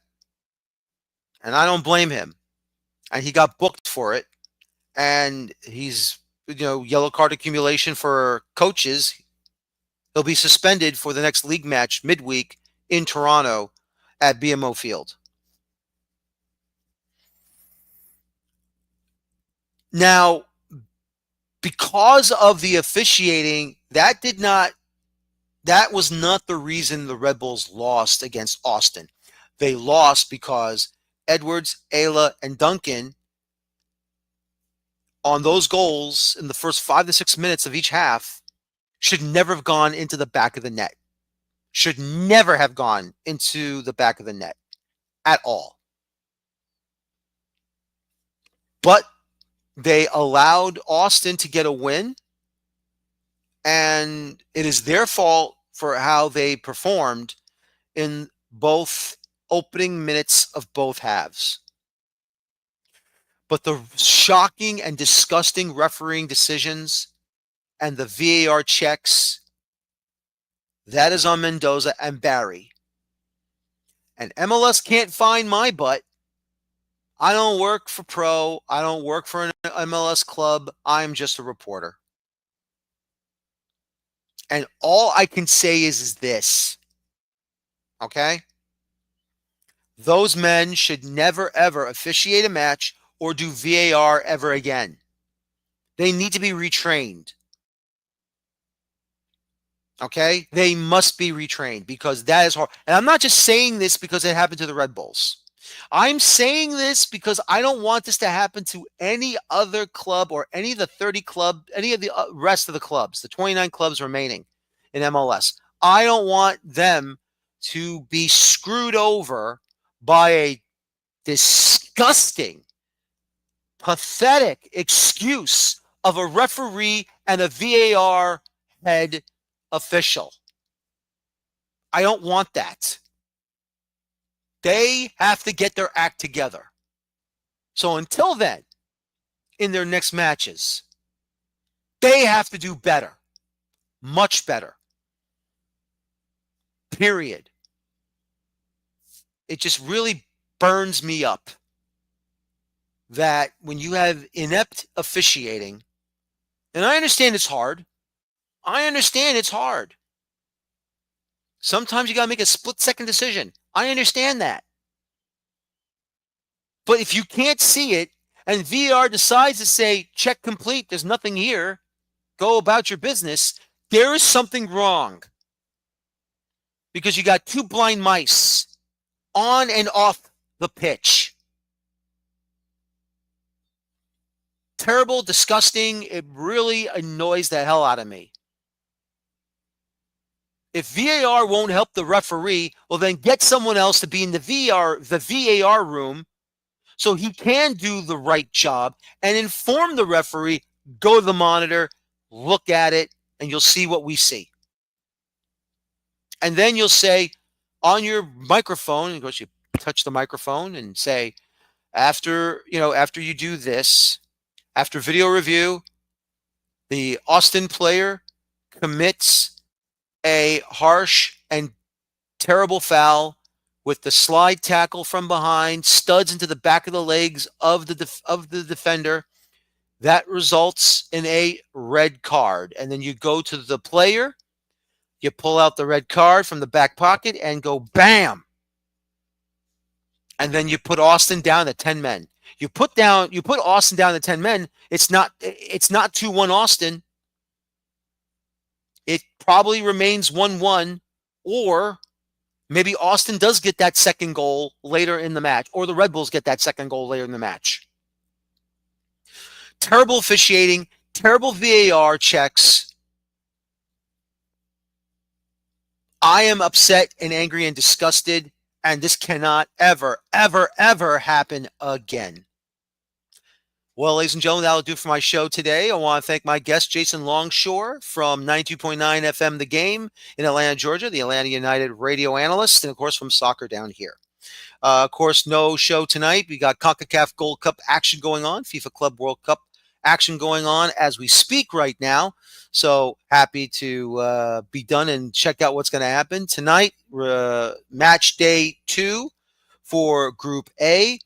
and I don't blame him. And he got booked for it, and he's, yellow card accumulation for coaches. He'll be suspended for the next league match midweek in Toronto at BMO Field. Now, because of the officiating, that was not the reason the Red Bulls lost against Austin. They lost because Edwards, Ayla, and Duncan, on those goals in the first 5 to 6 minutes of each half, should never have gone into the back of the net. Should never have gone into the back of the net at all. But they allowed Austin to get a win, and it is their fault for how they performed in both opening minutes of both halves. But the shocking and disgusting refereeing decisions and the VAR checks, that is on Mendoza and Barry. And MLS can't find my butt. I don't work for Pro. I don't work for an MLS club. I'm just a reporter. And all I can say is this. Okay? Those men should never, ever officiate a match or do VAR ever again. They need to be retrained. Okay? They must be retrained because that is hard. And I'm not just saying this because it happened to the Red Bulls. I'm saying this because I don't want this to happen to any other club or any of the 30 club, any of the rest of the clubs, the 29 clubs remaining in MLS. I don't want them to be screwed over by a disgusting, pathetic excuse of a referee and a VAR head official. I don't want that. They have to get their act together. So until then, in their next matches, they have to do better. Much better. Period. It just really burns me up that when you have inept officiating, and I understand it's hard. Sometimes you got to make a split-second decision. I understand that. But if you can't see it and VAR decides to say, check complete, there's nothing here, go about your business, there is something wrong. because you got two blind mice on and off the pitch. Terrible, disgusting. It really annoys the hell out of me. If VAR won't help the referee, well, then get someone else to be in the VAR room so he can do the right job and inform the referee, go to the monitor, look at it, and you'll see what we see. And then you'll say on your microphone, of course you touch the microphone and say, after you do this, after video review, the Austin player commits a harsh and terrible foul with the slide tackle from behind, studs into the back of the legs of the defender. That results in a red card. And then you go to the player, you pull out the red card from the back pocket and go bam. And then you put Austin down to 10 men. You put Austin down to 10 men. It's not 2-1 Austin. It probably remains 1-1, or maybe Austin does get that second goal later in the match, or the Red Bulls get that second goal later in the match. Terrible officiating, terrible VAR checks. I am upset and angry and disgusted, and this cannot ever, ever, ever happen again. Well, ladies and gentlemen, that'll do for my show today. I want to thank my guest, Jason Longshore from 92.9 FM The Game in Atlanta, Georgia, the Atlanta United radio analyst, and, of course, from Soccer Down Here. Of course, no show tonight. We got CONCACAF Gold Cup action going on, FIFA Club World Cup action going on as we speak right now. So happy to be done and check out what's going to happen tonight. Match day 2 for Group A.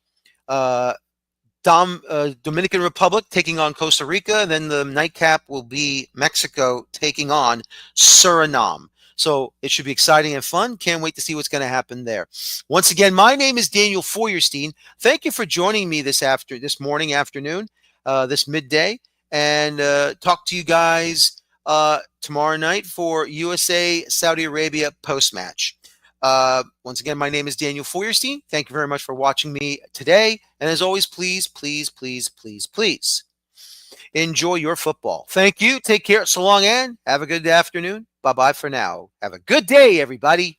Dominican Republic taking on Costa Rica. Then the nightcap will be Mexico taking on Suriname. So it should be exciting and fun. Can't wait to see what's going to happen there. Once again, my name is Daniel Feuerstein. Thank you for joining me this afternoon, this midday, and talk to you guys tomorrow night for USA Saudi Arabia post-match. Once again, my name is Daniel Feuerstein. Thank you very much for watching me today. And as always, please, please, please, please, please enjoy your football. Thank you. Take care. So long, and have a good afternoon. Bye-bye for now. Have a good day, everybody.